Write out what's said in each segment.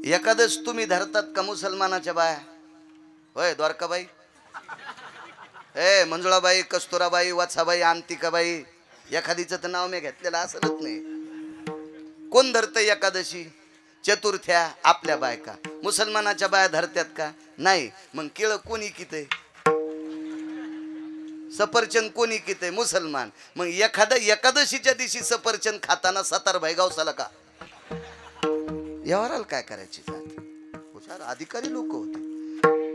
एकादश तुम्ही धरतात का मुसलमानाच्या बाया? होय द्वारकाबाई, मंजुळाबाई, कस्तुराबाई, वात्साबाई, अंतिकाबाई, एखादीचं तर नाव मी घेतलेलं असलच नाही. कोण धरत एकादशी? चतुर्थ्या आपल्या बायका. मुसलमानाच्या बाया धरत्यात का? नाही. मग केळ कोणी किते? सफरचंद कोणी किते? मुसलमान. मग एखादा एकादशीच्या दिवशी सफरचंद खाताना सतारभाई गावसाला का? यावराला काय करायची जात? हुशार अधिकारी लोक होते.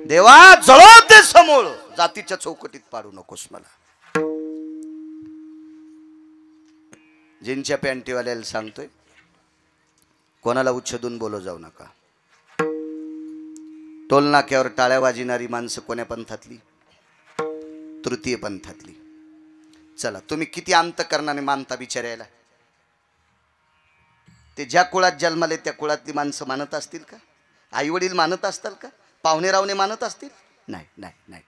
देवा जळो ते समोळ, जातीच्या चौकटीत पाडू नकोस मला. जीनच्या पॅन्टीवाल्याला सांगतोय, कोणाला उच्छेदून बोलो जाऊ नका. टोलनाक्यावर टाळ्या वाजणारी माणसं कोण्या पंथातली? तृतीय पंथातली. चला तुम्ही किती अंतकरणाने मानता बिचारायला? ते ज्या कुळात जन्माले त्या कुळातली माणसं मानत असतील का? आई वडील मानत असतील का? पाहुणे रावणे मानत असतील? नाही नाही नाही.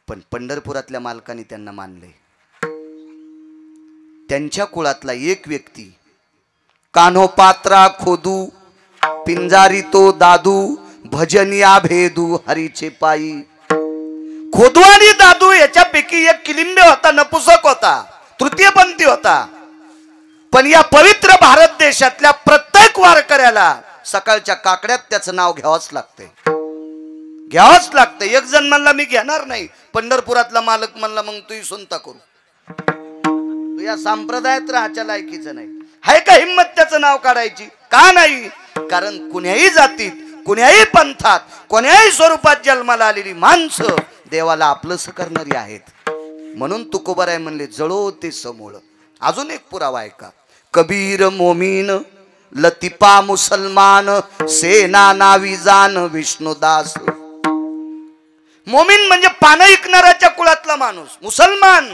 पण पंढरपुरातल्या मालकांनी त्यांना मानले. त्यांच्या कुळातला एक व्यक्ती, कान्होपात्रा खोदू पिंजारी तो दादू, भजनिया भेदू हरीचे पायी. खोदू आणि दादू याच्यापैकी एक किलिंबे होता, नपुसक होता, तृतीयपंथी होता. पण या पवित्र भारत देशातल्या प्रत्येक वारकऱ्याला सकाळच्या काकड्यात त्याचं नाव घ्यावंच लागते, घ्यावंच लागते. एक जण म्हणला मी घेणार नाही, पंढरपुरातला मालक म्हणला मग तू सुनता करू, तू या संप्रदायात राहायच्या लायकीचं नाही. आहे का हिम्मत त्याचं नाव काढायची? का नाही? कारण कुण्याही जातीत, कुण्याही पंथात, कोण्याही स्वरूपात जन्माला आलेली माणसं देवाला आपलंस करणारी आहेत. म्हणून तुकोबाराय म्हणले जळो ते समूळ. अजून एक पुरावा आहे का? कबीर मोमीन लतिफा मुसलमान, सेना नावी जान विष्णुदास. मोमीन म्हणजे पानं ऐकणाऱ्याच्या कुळातला माणूस. मुसलमान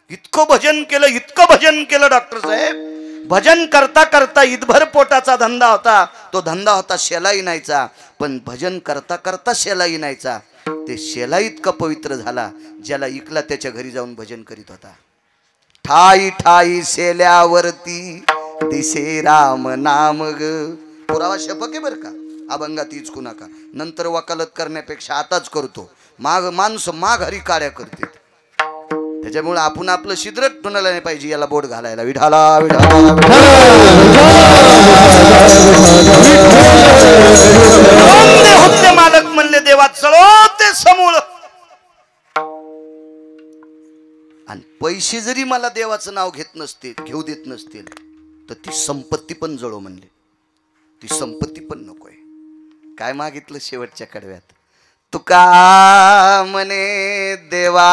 इतकं भजन केलं, इतकं भजन केलं डॉक्टर साहेब. भजन करता करता ईदभर पोटाचा धंदा होता, तो धंदा होता शेलाई नाहीचा. पण भजन करता करता शेलाई नाहीचा. ते शेला इतका पवित्र झाला, ज्याला इकला त्याच्या घरी जाऊन भजन करीत होता. ठाई ठाई शेल्यावरती दिसे राम नाम ग. पुरावा शपक आहे बर का, अभंगात इचकू नका. नंतर वकालत करण्यापेक्षा आताच करतो. माग माणसं माग हरी काड्या करते. त्याच्यामुळे आपण आपलं शिद्रट टोनाला नाही पाहिजे याला बोट घालायला. विठाला विठाला मालक म्हणले देवा चलो ते समूळ. आणि पैसे जरी मला देवाचं नाव घेत नसतील, घेऊ देत नसतील, तर ती संपत्ती पण जळो म्हणले. ती संपत्ती पण नकोय. काय मागितलं शेवटच्या कडव्यात? तुका म्हणे देवा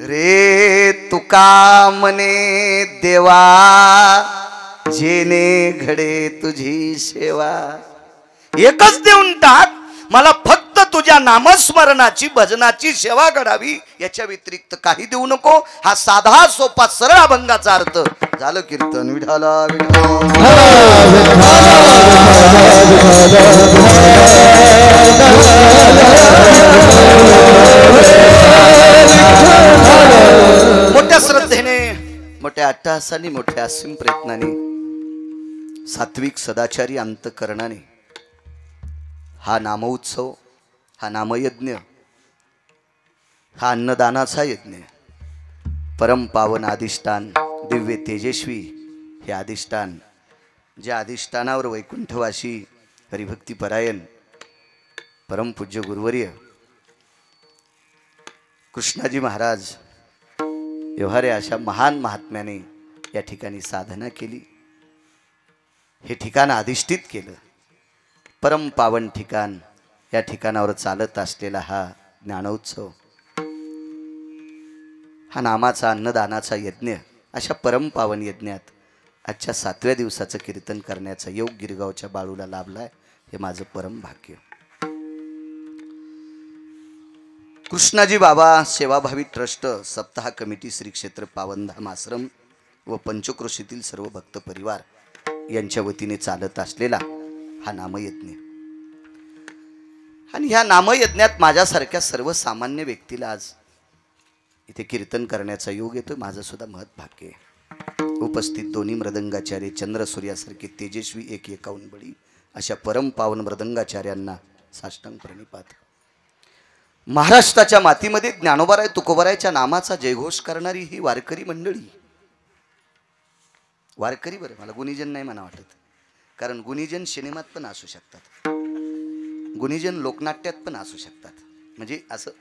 रे, तुका म्हणे देवा, जेने घडे तुझी सेवा. एकच देऊन टाक मला, फक्त तुझ्या नामस्मरणाची भजनाची सेवा घडावी, याच्या व्यतिरिक्त काही देऊ नको. हा साधा सोपा सरळ अभंगाचा अर्थ. झालं कीर्तन. विठाला मोठ्या श्रद्धेने, मोठ्या अट्टहासाने, मोठ्या असीम प्रयत्नाने, सात्विक सदाचारी अंतकरणाने हा नामोत्सव, हा नामयज्ञ, हा अन्नदानाचा यज्ञ, परम पावन अधिष्ठान, दिव्य तेजस्वी हे अधिष्ठान, ज्या अधिष्ठानावर वैकुंठवासी हरिभक्तीपरायण परमपूज्य गुरुवर्य कृष्णाजी महाराज व्यवहारे अशा महान महात्म्याने या ठिकाणी साधना केली. हे ठिकाण अधिष्ठित केलं. परम पावन ठिकाण, या ठिकाणावर चालत असलेला हा ज्ञानोत्सव, हा नामाचा अन्नदानाचा यज्ञ, अशा परम पावन यज्ञात आजच्या 7व्या दिवसाचं कीर्तन करण्याचा योग गिरगावच्या बाळूला लाभलाय. हे माझं परम भाग्य. कृष्णाजी बाबा सेवाभावी ट्रस्ट, सप्ताह कमिटी, श्री क्षेत्र पावनधाम आश्रम व पंचक्रोशीतील सर्व भक्त परिवार यांच्या वतीने चालत असलेला हा नामयज्ञ. आणि ह्या नामयज्ञात माझ्यासारख्या सर्वसामान्य व्यक्तीला आज इथे कीर्तन करण्याचा योग येतो. माझं सुद्धा महत् भाग्य आहे. उपस्थित दोन्ही मृदंगाचार्य चंद्रसूर्यासारखे तेजस्वी एक एकावन्न बळी अशा परम पावन मृदंगाचार्यांना साष्टांग प्रणिपात. महाराष्ट्राच्या मातीमध्ये ज्ञानोबाराय तुकोबारायच्या नामाचा जयघोष करणारी ही वारकरी मंडळी. वारकरी बरं, मला गुणीजन नाही म्हणा वाटत, कारण गुणीजन सिनेमात पण असू शकतात, गुणीजन लोकनाट्यात पण असू शकतात, म्हणजे असं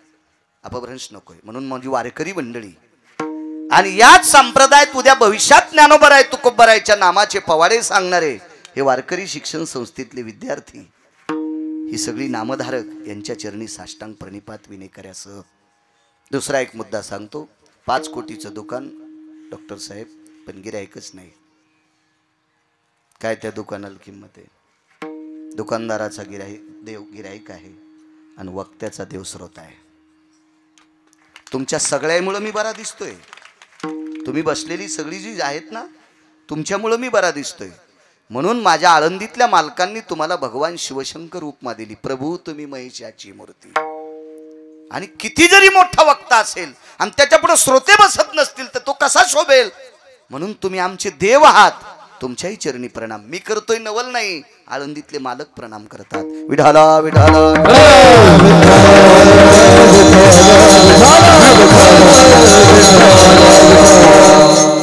अपभ्रंश नकोय. म्हणून माझी वारकरी मंडळी आणि याच संप्रदायात उद्या भविष्यात ज्ञानोबाराय तुकोबारायच्या नामाचे पवाडे सांगणारे हे वारकरी शिक्षण संस्थेतले विद्यार्थी, ही सगळी नामधारक यांच्या चरणी साष्टांग प्रणिपात विनेकऱ्यासह. दुसरा एक मुद्दा सांगतो. 5 कोटीचं दुकान डॉक्टर साहेब, पण गिरायकच नाही. काय त्या दुकानाला किंमत आहे? दुकानदाराचा देव गिरायक आहे आणि वक्त्याचा देव स्रोत आहे. तुमच्या सगळ्यामुळं मी बरा दिसतोय. तुम्ही बसलेली सगळी जी आहेत ना, तुमच्यामुळं मी बरा दिसतोय. म्हणून माझ्या आळंदीतल्या मालकांनी तुम्हाला भगवान शिवशंकर उपमा दिली, प्रभू तुम्ही महिषाची मूर्ती. आणि किती जरी मोठा वक्ता असेल आणि त्याच्यापुढे श्रोते बसत नसतील तर तो कसा शोभेल? म्हणून तुम्ही आमचे देव आहात. तुमच्याही चरणी प्रणाम. मी करतोय नवल नाही, आळंदीतले मालक प्रणाम करतात. विठाला विठाला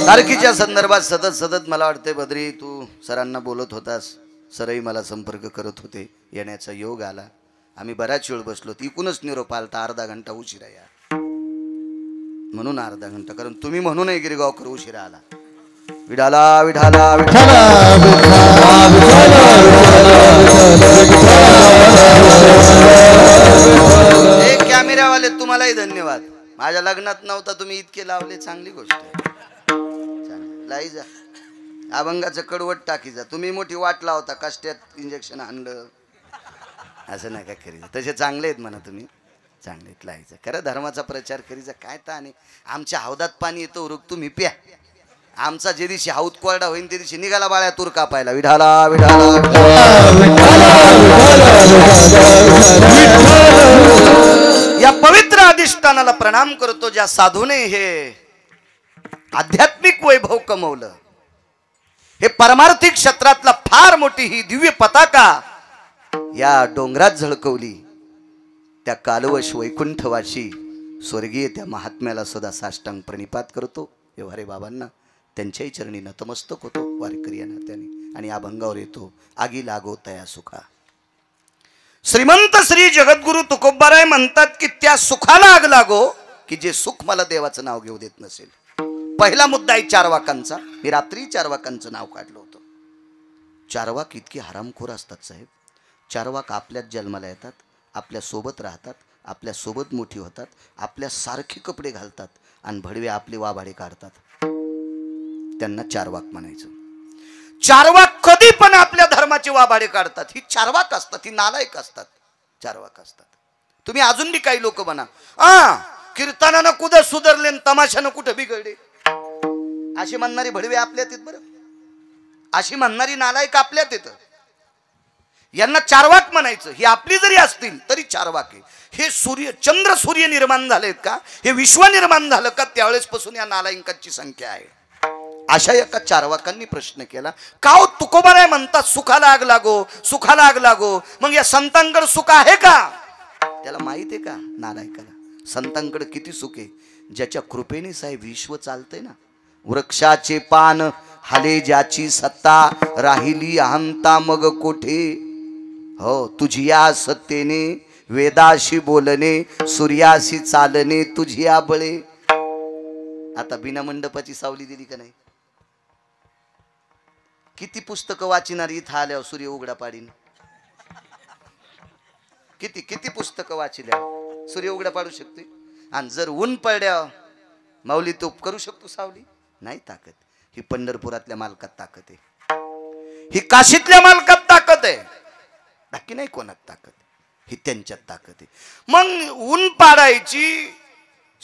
तारखीच्या संदर्भात सतत मला वाटते बद्री तू सरांना बोलत होतास, सरही मला संपर्क करत होते. येण्याचा योग आला. आम्ही बराच वेळ बसलो. इकूनच निरोप आलता अर्धा घंटा उशिरा या, म्हणून अर्धा घंटा, कारण तुम्ही म्हणूनही गिरगावकर उशिरा आला. विठाला विठाला हे कॅमेरावाले तुम्हालाही धन्यवाद. माझ्या लग्नात नव्हता, तुम्ही इतके लावले, चांगली गोष्ट आहे. लाई जा अभंगाचं कडवट टाकी जा. तुम्ही मोठी वाट लावता, कष्ट्यात इंजेक्शन आणलं, असं नका करीजा. तसे चांगले आहेत म्हणा, तुम्ही चांगले आहेत, लायचं खरं धर्माचा प्रचार करीजा. काय ताने आमच्या हौदात पाणी येतो उरुक, तुम्ही प्या. आमचा जे दिवशी हौद कोरडा होईल ते दिवशी निघाला बाळ्या तूर कापायला. विठाला विठाला या पवित्र अधिष्ठानाला प्रणाम करतो, ज्या साधूने हे आध्यात्मिक वैभव कमवलं. हे परमार्थिक क्षेत्रातला फार मोठी ही दिव्य पताका या डोंगरात झळकवली. त्या कालवश वैकुंठवाशी स्वर्गीय त्या महात्म्याला सुद्धा साष्टांग प्रणिपात करतो. व्यवहारे बाबांना त्यांच्याही चरणी नतमस्तक होतो वारकरी या नात्याने. आणि अभंगावर येतो. आगी लागो तया सुखा. श्रीमंत श्री जगद्गुरु तुकोबाराय म्हणतात की त्या सुखाला आग लागो की जे सुख मला देवाचं नाव घेऊ देत नसेल. पहिला मुद्दा आहे चारवाकांचा. मी रात्री चारवाकांचं नाव काढलं होतं. चारवाक इतके हरामखोर असतात साहेब. चारवाक आपल्याच जन्माला येतात, आपल्या सोबत राहतात, आपल्या सोबत मोठी होतात, आपल्या सारखे कपडे घालतात आणि भडवे आपले वाभाडे काढतात. त्यांना चारवाक म्हणायचं. चारवाक कधी पण आपल्या धर्माचे वाभाडे काढतात. ही चारवाक असतात, ही नालायक असतात, चारवाक असतात. तुम्ही अजून बी काही लोक म्हणा कीर्तनानं कुठं सुधारले, तमाशानं कुठं बिघडले, अशी म्हणणारी भडवे आपल्यात येत. बरं, अशी म्हणणारी नालायक आपल्यात येत. यांना चारवाक म्हणायचं. ही आपली जरी असतील तरी चारवाक आहे. हे चंद्र सूर्य निर्माण झालेत का, हे विश्व निर्माण झालं का, त्यावेळेस पासून या नालायकांची संख्या आहे. अशा एका चारवाकांनी प्रश्न केला, का हो तुकोबाराय म्हणतात सुखाला आग लागो, सुखाला आग लागो, मग या संतांकडे सुख आहे का? त्याला माहित आहे का नालायकाला संतांकडे किती सुख आहे? ज्याच्या कृपेने साहेब विश्व चालतंय ना. वृक्षाचे पान हाले ज्याची सत्ता, राहिली अहंता मग कोठे. हो तुझिया सत्तेने वेदाशी बोलणे, सूर्याशी चालणे तुझिया बळे. आता बिना मंडपाची सावली दिली का नाही? किती पुस्तकं वाचणारी इथं आल्यावर सूर्य उघडा पाडीन. किती किती पुस्तकं वाचल्या सूर्य उघडा पाडू शकते. आणि जर ऊन पडल्या माऊली तो करू शकतो सावली? नाही ताकद. ही पंढरपुरातल्या मालकात ताकद आहे, ही काशीतल्या मालकात ताकद आहे, बाकी नाही कोणात ताकद. ही त्यांच्यात ताकद आहे. मग ऊन पाडायची,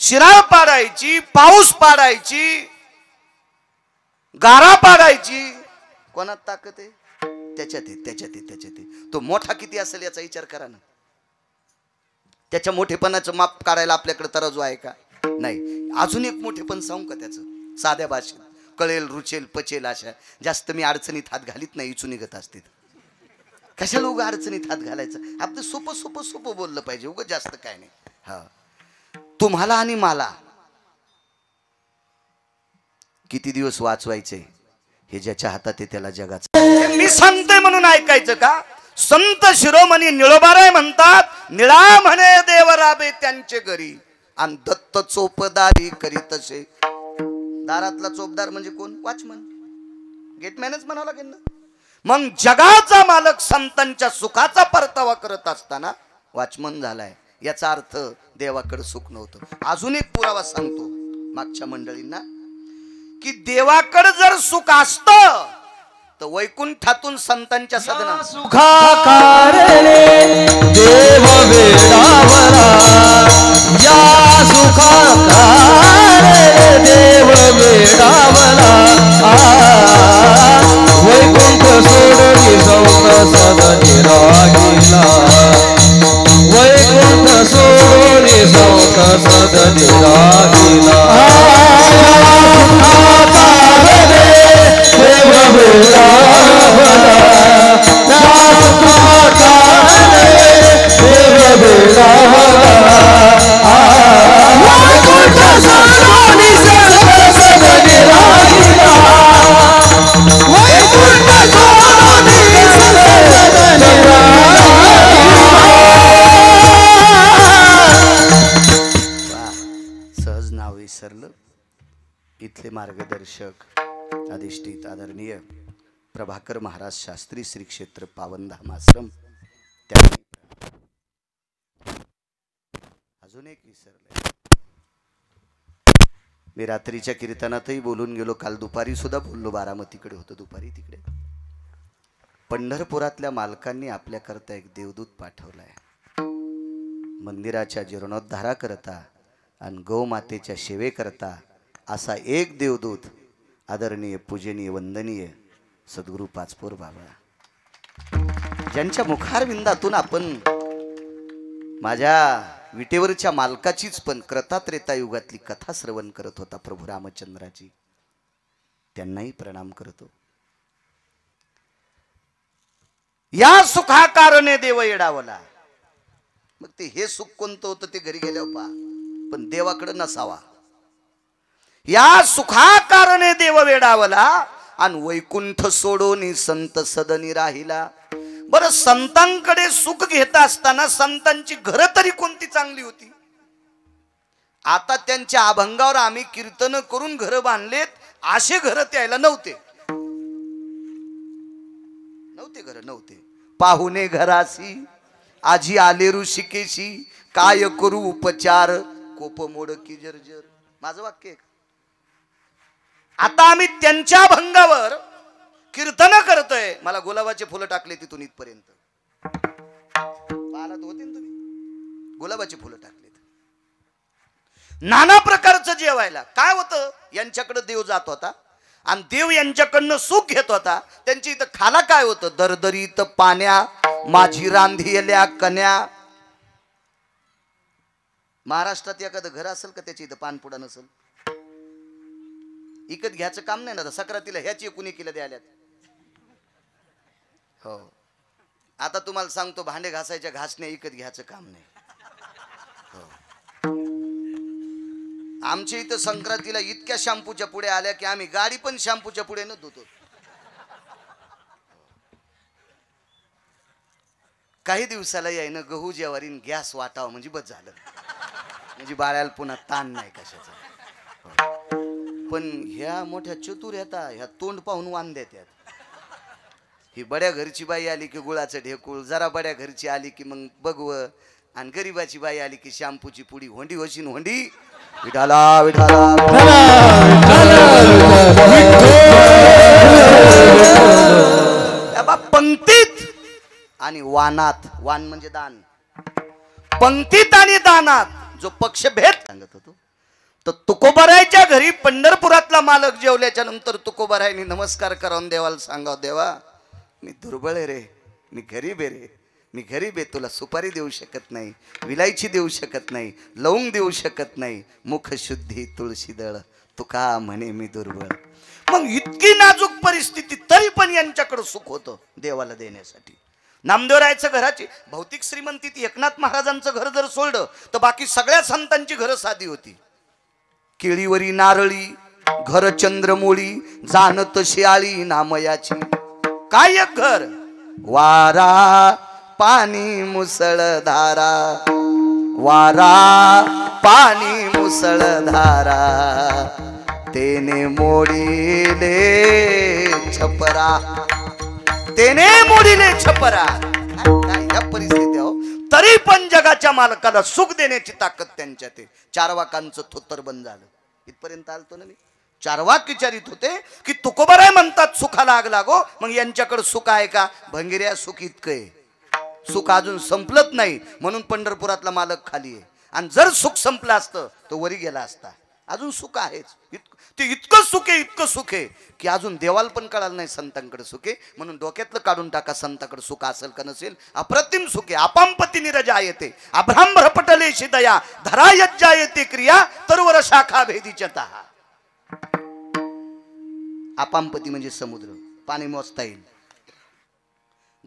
शिराळ पाडायची, पाऊस पाडायची, गारा पाडायची, कोणात ताकद आहे? त्याच्यात आहे, त्याच्यात आहे, त्याच्यात आहे. तो मोठा किती असेल याचा विचार करा ना. त्याच्या मोठेपणाचं माप काढायला आपल्याकडे तराजू आहे का? नाही. अजून एक मोठेपण सांगू का त्याचं साध्या भाषेत? कळेल रुचेल पचेल अशा जास्त मी अडचणीत हात घालीत नाही, इचू निघत असते. कशाला उगा अडचणीत हात घालायचं, आपलं सोपं सोपं सोपं बोललं पाहिजे, उगा जास्त काय नाही. हा, तुम्हाला आणि मला किती दिवस वाचवायचे हे ज्याच्या हातात आहे त्याला जगाचं. मी सांगते म्हणून ऐकायचं का? संत शिरोमणी निळोबाराय म्हणतात, निळा म्हणे देव राबे त्यांचे घरी आणि दत्त चोपदारी करी तसे. दारातला चोपदार म्हणजे कोण? वॉचमन, गेटमॅनच म्हणावं लागेल ना. मग जगाचा मालक संतांच्या सुखाचा परतावा करत असताना वॉचमन झालाय, याचा अर्थ देवाकडे सुख नव्हतं. अजून एक पुरावा सांगतो मागच्या मंडळींना, की देवाकडे जर सुख असतं तर वैकुंठातून संतांच्या सदना सुखाकारणे देव वेडावला, या सुखाकारणे देव वेडावला. वैकुंठ सोडून जाऊन सदनी राहिला, वैकुंठ सोडून जाऊन सदनी राहिला. सहज नाव विसरलं. इथले मार्गदर्शक अधिष्ठित आदरणीय प्रभाकर महाराज शास्त्री श्री क्षेत्र पावनधाम आश्रम, अजून एक विसरले. मी रात्रीच्या कीर्तनातही बोलून गेलो, काल दुपारी सुद्धा बोललो, बारामतीकडे होतो दुपारी. तिकडे पंढरपुरातल्या मालकांनी आपल्याकरता एक देवदूत पाठवलाय, मंदिराच्या जीर्णोद्धारा करता आणि गौमातेच्या सेवेकरता. असा एक देवदूत आदरणीय पूजनीय वंदनीय सद्गुरू पाचपोर बाबा, ज्यांच्या मुखारविंदातून आपण माझ्या विटेवरच्या मालकाचीच पण कृतात्रेता युगातली कथा श्रवण करत होता, प्रभू रामचंद्राची. त्यांनाही प्रणाम करतो. या सुखाकारणे देव येडावला. मग ते हे सुख कोणतं होतं ते घरी गेल्यावर पहा, पण देवाकडे नसावा. या सुखाकारणे देव वेडावला आणि वैकुंठ सोडून संत सदनी राहिला. बरं, संतांकडे सुख घेत असताना संतांची घर तरी कोणती चांगली होती? आता त्यांच्या अभंगावर आम्ही कीर्तन करून घर बांधलेत, असे घर त्याला नव्हते. घर नव्हते. पाहुणे घरासी आजी आले ऋषिकेशी, काय करू उपचार कोप मोड की जर्जर. माझं वाक्य. आता आम्ही त्यांच्या अभंगावर कीर्तन करतोय. मला गुलाबाचे फुलं टाकले तिथून इथपर्यंत. पाहत होते ना तुम्ही, गुलाबाची फुलं टाकलेत. नाना प्रकारचं जेवायला काय होतं, यांच्याकडे देव जात होता आणि देव यांच्याकडनं सुख घेत होता. त्यांची इथं खाला काय होतं, दरदरीत पाण्या माझी रांधियल्या कन्या. महाराष्ट्रात एखादं घर असेल का त्याची इथं पानपुडा नसेल? इकत घ्यायचं काम नाही ना. सक्रातीला ह्याची कुणी केलं द्याल्यात. हो, आता तुम्हाला सांगतो, भांडे घासायच्या घासण्या इकत घ्यायचं काम नाही. हो, आमच्या इथं संक्रांतीला इतक्या शॅम्पूच्या पुढे आल्या की आम्ही गाडी पण शॅम्पूच्या पुढे न धुतो. काही दिवसाला यायनं गहू ज्वारीन गॅस वाटावं म्हणजे बस झालं, म्हणजे बाळाला पुन्हा ताण नाही कशाचा. पण ह्या मोठ्या चतुर येतात, ह्या तोंड पाहून वान देतात. ही बड्या घरची बाई आली की गुळाचं ढेकूळ, जरा बड्या घरची आली की मग बघवं, आणि गरीबाची बाई आली की शॅम्पूची पुडी. होंडी होशीन होंडी, विठाला विठाला पंक्तीत आणि वानात. वान म्हणजे दान. पंक्तीत आणि दानात जो पक्षभेद सांगत होतो, तर तुकोबारायच्या घरी पंढरपुरातला मालक जेवल्याच्या नंतर तुकोबारायनी नमस्कार करून देवाला सांगाव, देवा मी दुर्बळ आहे रे, मी गरीब आहे रे, मी गरीब आहे. तुला सुपारी देऊ शकत नाही, विलायची देऊ शकत नाही, लवंग देऊ शकत नाही, मुख शुद्धी तुळशी दळ, तुका म्हणे मी दुर्बळ. मग इतकी नाजूक परिस्थिती तरी पण यांच्याकडे सुख होतं देवाला देण्यासाठी. नामदेवरायाचं घराची भौतिक श्रीमंती ती एकनाथ महाराजांचं घर जर सोडलं तर बाकी सगळ्या संतांची घरं साधी होती. केळीवरी नारळी घर चंद्रमोळी जाणत शियाळी नामयाची. काय एक घर, वारा पाणी मुसळधारा, वारा पाणी मुसळधारा, तेने मोडीले छपरा, तेने मोडीले छपरा. काय या परिस्थिती हो, तरी पण जगाच्या मालकाला सुख देण्याची ताकद त्यांच्यात आहे. चारवाकांचं थोत्तर बंद झालं. इथपर्यंत आलतो ना मी. चारवाक विचारित होते की तुकोबराय म्हणतात सुखाला आग लागो, मग यांच्याकडे सुख आहे का? भंगिऱ्या सुख इतकं आहे, सुख अजून संपलत नाही म्हणून पंढरपुरातला मालक खाली आहे. आणि जर सुख संपलं असतं तो वरी गेला असता. अजून सुख आहेच, ते इतकं सुख आहे, इतकं सुख आहे की अजून देवाला पण कळालं नाही संतांकडे सुख आहे. म्हणून डोक्यातलं काढून टाका, संतांकडे सुख असेल का नसेल. अप्रतिम सुख आहे. अपामपती निरजायते अभ्राम भ्रपटले शिदया धरा यज्जायते क्रिया तरुवर शाखा भेदीचता. अपामपती म्हणजे समुद्र, पाणी मोजता येईल.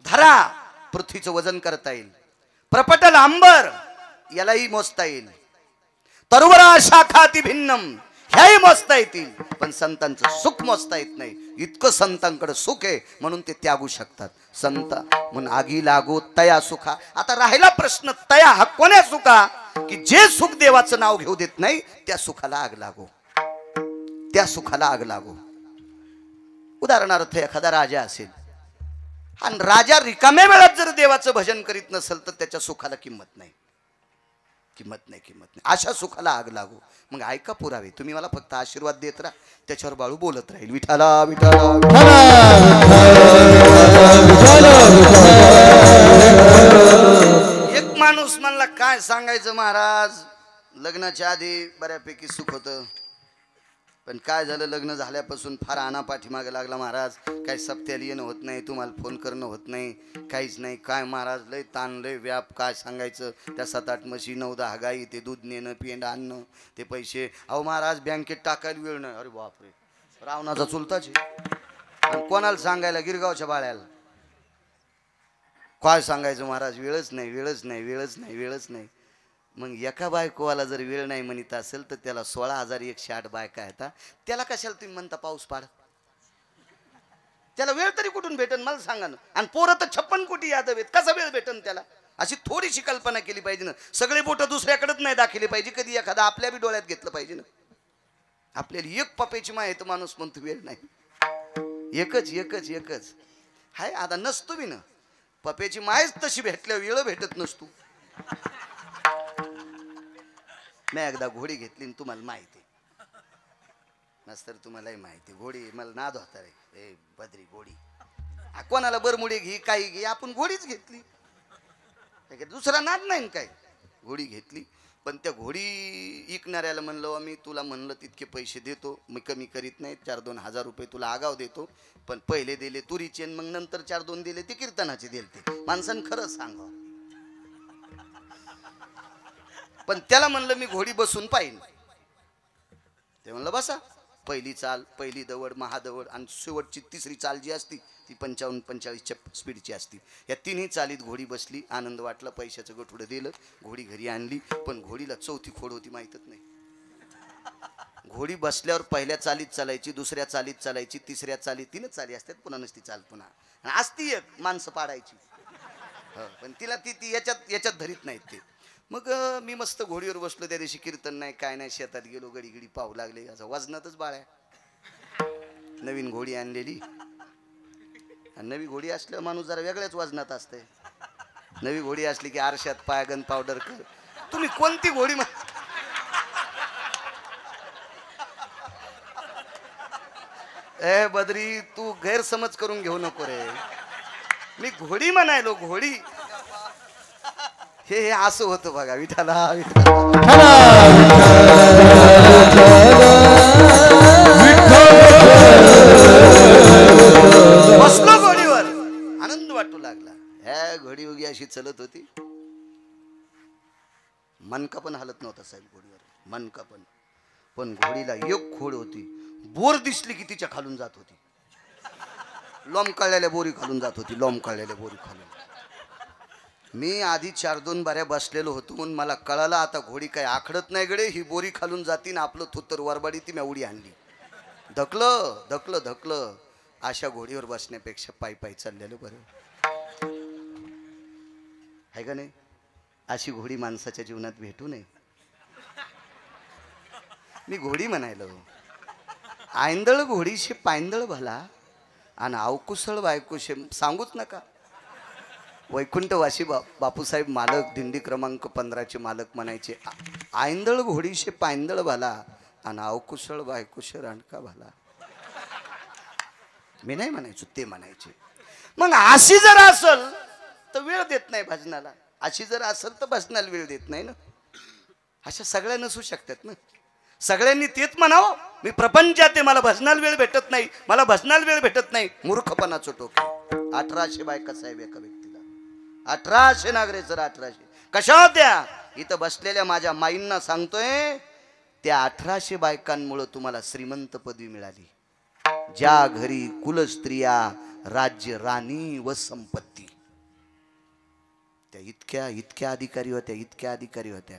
धरा पृथ्वीचं वजन करता येईल. प्रपटल अंबर यालाही मोजता येईल. तरुवरा शाखाती भिन्नम ह्याही मोजता येतील. पण संतांचं सुख मोजता येत नाही. इतकं संतांकडे सुख आहे म्हणून ते त्यागू शकतात. संत म्हणून आगी लागो तया सुखा. आता राहिला प्रश्न तया हा कोण्या सुखा, की जे सुख देवाचं नाव घेऊ देत नाही त्या सुखाला आग लागो, त्या सुखाला आग लागो. उदाहरणार्थ एखादा राजा असेल आणि राजा रिकाम्या वेळात जर देवाचं भजन करीत नसेल तर त्याच्या सुखाला किंमत नाही, किंमत नाही, किंमत नाही. अशा सुखाला आग लागू. मग ऐका पुरावे, तुम्ही मला फक्त आशीर्वाद देत राहा, त्याच्यावर बाळू बोलत राहील. विठाला विठाला एक माणूस म्हणला काय सांगायचं महाराज, लग्नाच्या आधी बऱ्यापैकी सुख होतं, पण काय झालं लग्न झाल्यापासून फार आणा पाठीमागे लागला महाराज. काही सप्त्याला येणं होत नाही, तुम्हाला फोन करणं होत नाही, काहीच नाही. काय महाराज लय ताण लय व्याप, काय सांगायचं. त्या 7-8 म्हशी 9-10 गाई, ते दूध नेणं पेंड आणणं, ते पैसे. अहो महाराज बँकेत टाकायला वेळ नाही. अरे बापरे, रावणाचा चुलताच आणि कोणाला सांगायला गिरगावच्या बाळ्याला काय सांगायचं महाराज. वेळच नाही, वेळच नाही, वेळच नाही, वेळच नाही. मग एका बायकोवाला जर वेळ नाही म्हणत असेल तर त्याला 16,108 बायका येतात. त्याला कशाला तुम्ही म्हणता पाऊस पाड? त्याला वेळ तरी कुठून भेटन मला सांगा ना. आणि पोरं तर 56 कोटी यादव आहेत, कसा वेळ भेटन त्याला? अशी थोडीशी कल्पना केली पाहिजे ना. सगळे बोट दुसऱ्याकडेच नाही दाखवले पाहिजे. कधी एखादा आपल्या बी डोळ्यात घेतलं पाहिजे ना. आपल्याला एक पपेची माय तर माणूस म्हणतो वेळ नाही. एकच एकच एकच हाय. आता नसतो बी ना, पपेची मायच तशी भेटल्या वेळ भेटत नसतो. मी एकदा घोडी घेतली आणि तुम्हाला माहिती नसतर तुम्हालाही माहिती. घोडी मला नाद होता रे, ए बद्री घोडी. कोणाला बरमुडी घे काही घे, आपण घोडीच घेतली. दुसरा नाद नाही काय. घोडी घेतली, पण त्या घोडी इकणाऱ्याला म्हणलं आम्ही तुला म्हणलं तितके पैसे देतो, मी कमी करीत नाही. 4-2 हजार रुपये तुला आगाव देतो, पण पहिले दिले तुरीचे मग नंतर 4-2 दिले ते कीर्तनाचे दिले. ते माणसानं खरंच सांगावं. पण त्याला म्हणलं मी घोडी बसून पाहिन. ते म्हणलं बसा. पहिली चाल, पहिली दवड, महादवड आणि शेवटची तिसरी चाल जी असती ती 55-45 स्पीडची असती. या तिन्ही चालीत घोडी बसली. आनंद वाटला. पैशाचं गठुडं दिलं, घोडी घरी आणली. पण घोडीला चौथी खोड होती, माहीतच नाही. घोडी बसल्यावर पहिल्या चालीत चालायची, दुसऱ्या चालीत चालायची, तिसऱ्या चालीत 3 चाली असतात, पुन्हा नसती चाल पुन्हा. आणि असती एक माणसं पाडायची, पण तिला ती याच्यात धरीत नाहीत ते. मग मी मस्त घोडीवर बसलो. त्या दिवशी कीर्तन नाही काय नाही, शेतात गेलो, गडी गडी पाहू लागले. असं वजनातच बाळ्या. नवीन घोडी आणलेली, आणि नवी घोडी असल्यावर माणूस जरा वेगळ्याच वजनात असते. नवी घोडी असली की आरशात पायगन पावडर कर. तुम्ही कोणती घोडी ए बद्री, तू गैरसमज करून घेऊ नको रे. मी घोडी म्हणायलो, घोडी. हे असं होतं बघा. विठाला बसलो घोडीवर, आनंद वाटू लागला. ह्या घोडी उगी अशी चलत होती. मनका पण हलत नव्हता साहेब घोडीवर, मनका पण. पण घोडीला एक खोड होती. बोर दिसली की तिच्या खालून जात होती, लोंबकळलेल्या बोरी खालून जात होती, लोंबकळलेल्या बोरी खालून. मी आधी 4-2 बाऱ्या बसलेलो होतो म्हणून मला कळालं आता घोडी काय आखडत नाही गडे, ही बोरी खालून जाती ना आपलं थुत्तर वरबाडी ती मी उडी आणली. धकलं धकलं धकलं. अशा घोडीवर बसण्यापेक्षा पायी पायी चाललेलं बरं आहे का नाही. अशी घोडी माणसाच्या जीवनात भेटू नये. मी घोडी म्हणायलो, आयंदळ घोडीशी पायंदळ भला आणि अवकुसळ बायकोशे सांगूच नका. वैकुंठवासी बापूसाहेब मालक दिंडी क्रमांक 15चे मालक म्हणायचे, आयंदळ घोडीशे पायंदळ भला आणि अवकुशळ बायकोशे रांडका भला. मी नाही म्हणायचो, ते म्हणायचे. मग अशी जर असल तर वेळ देत नाही भजनाला, अशी जर असेल तर भजनाला वेळ देत नाही ना. अशा सगळ्या नसू शकतात ना. सगळ्यांनी तेच म्हणावं, मी प्रपंचात आहे, मला भजनाला वेळ भेटत नाही, मला भजनाला वेळ भेटत नाही. मूर्खपणाचं टोक. 1800 बायका साहेब एका व्यक्तीला, 1800 नागरे सर, 1800 कशा होत्या. इथं बसलेल्या माझ्या माईंना सांगतोय, त्या 1800 बायकांमुळे तुम्हाला श्रीमंत पदवी मिळाली. ज्या घरी कुलस्त्रिया राज्य राणी व संपत्ती, त्या इतक्या इतक्या अधिकारी होत्या, इतक्या अधिकारी होत्या.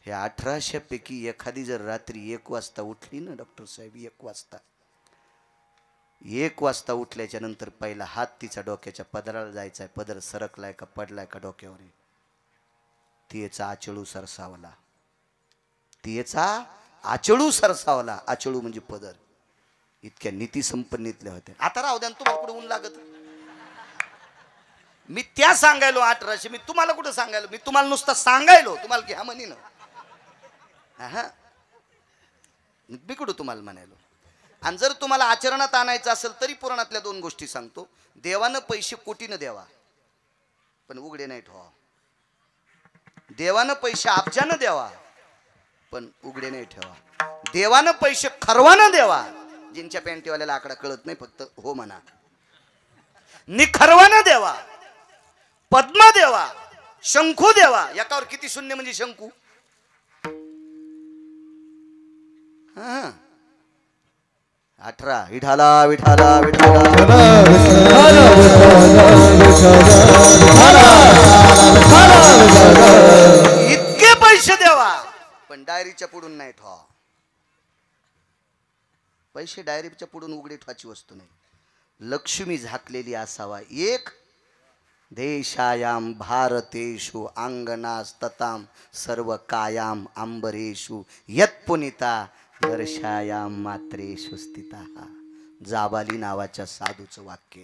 हे 1800 पैकी एखादी जर रात्री 1 वाजता उठली ना डॉक्टर साहेब, 1 वाजता उठल्याच्या नंतर पहिला हात तिचा डोक्याच्या पदराला जायचा आहे. पदर सरकलाय का पडलाय का डोक्यावर, तिचा आचळू सरसावला, तिचा आचळू सरसावला. आचळू म्हणजे पदर. इतक्या नीती संपन्नीतल्या होत्या. आता राहू द्या, तुम्हाला कुठे ऊन लागत. मी त्या सांगायलो 1800, मी तुम्हाला कुठं सांगायलो, मी तुम्हाला नुसतं सांगायलो, तुम्हाला घ्या म्हणी ना. हा, मी कुठं तुम्हाला म्हणायलो. आणि जर तुम्हाला आचरणात आणायचं असेल तरी पुराणातल्या 2 गोष्टी सांगतो. देवानं पैसे कोटीनं द्यावा पण उघडे नाही ठेवा. देवानं पैसे अब्जानं द्यावा पण उघडे नाही ठेवा. देवानं पैसे खरवानं द्यावा. जिंच्या पॅन्टीवाल्याला आकडा कळत नाही, फक्त हो म्हणा. निखरवानं द्यावा, पद्म देवा, शंखू देवा. एकावर किती शून्य म्हणजे शंखू. 18 विठाला विठाला विठाला. इतके पैसे द्यावा पण डायरीच्या पुढून नाही ठेवा. पैसे डायरीच्या पुढून उघडे ठेवायची वस्तू नाही. लक्ष्मी झाकलेली असावा. एक देशायाम भारतेषु अंगनास्तताम सर्व कायाम अंबरेषु यत्पुनिता दर्शायाम मात्रेषु स्थिता. जाबाली नावाच्या साधूचं वाक्य.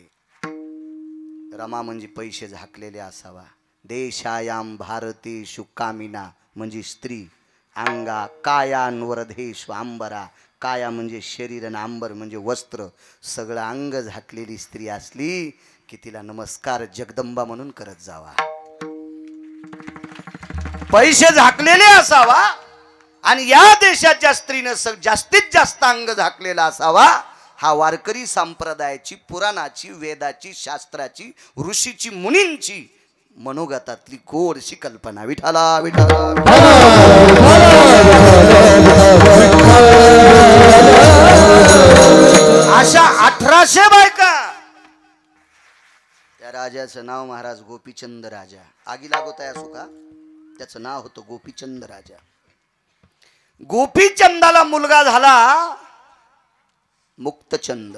रमा म्हणजे पैसे झाकलेले असावा. देशायाम भारतेषु कामिना म्हणजे स्त्री. अंगा कायानवरधेषु अंबरा. काया म्हणजे शरीर आणि अंबर म्हणजे वस्त्र. सगळं अंग झाकलेली स्त्री असली की तिला नमस्कार जगदंबा म्हणून करत जावा. पैसे झाकलेले असावा आणि या देशाच्या स्त्रीनं जास्तीत जास्त अंग झाकलेला असावा. हा वारकरी संप्रदायाची, पुराणाची, वेदाची, शास्त्राची, ऋषीची, मुनींची मनोगतातली गोडशी कल्पना. विठाला विठाला. अशा 1800 बायका. त्या राजाचं नाव महाराज गोपीचंद राजा. आगी लागवता असो का, त्याचं नाव होतं गोपीचंद राजा. गोपीचंदाला मुलगा झाला मुक्तचंद.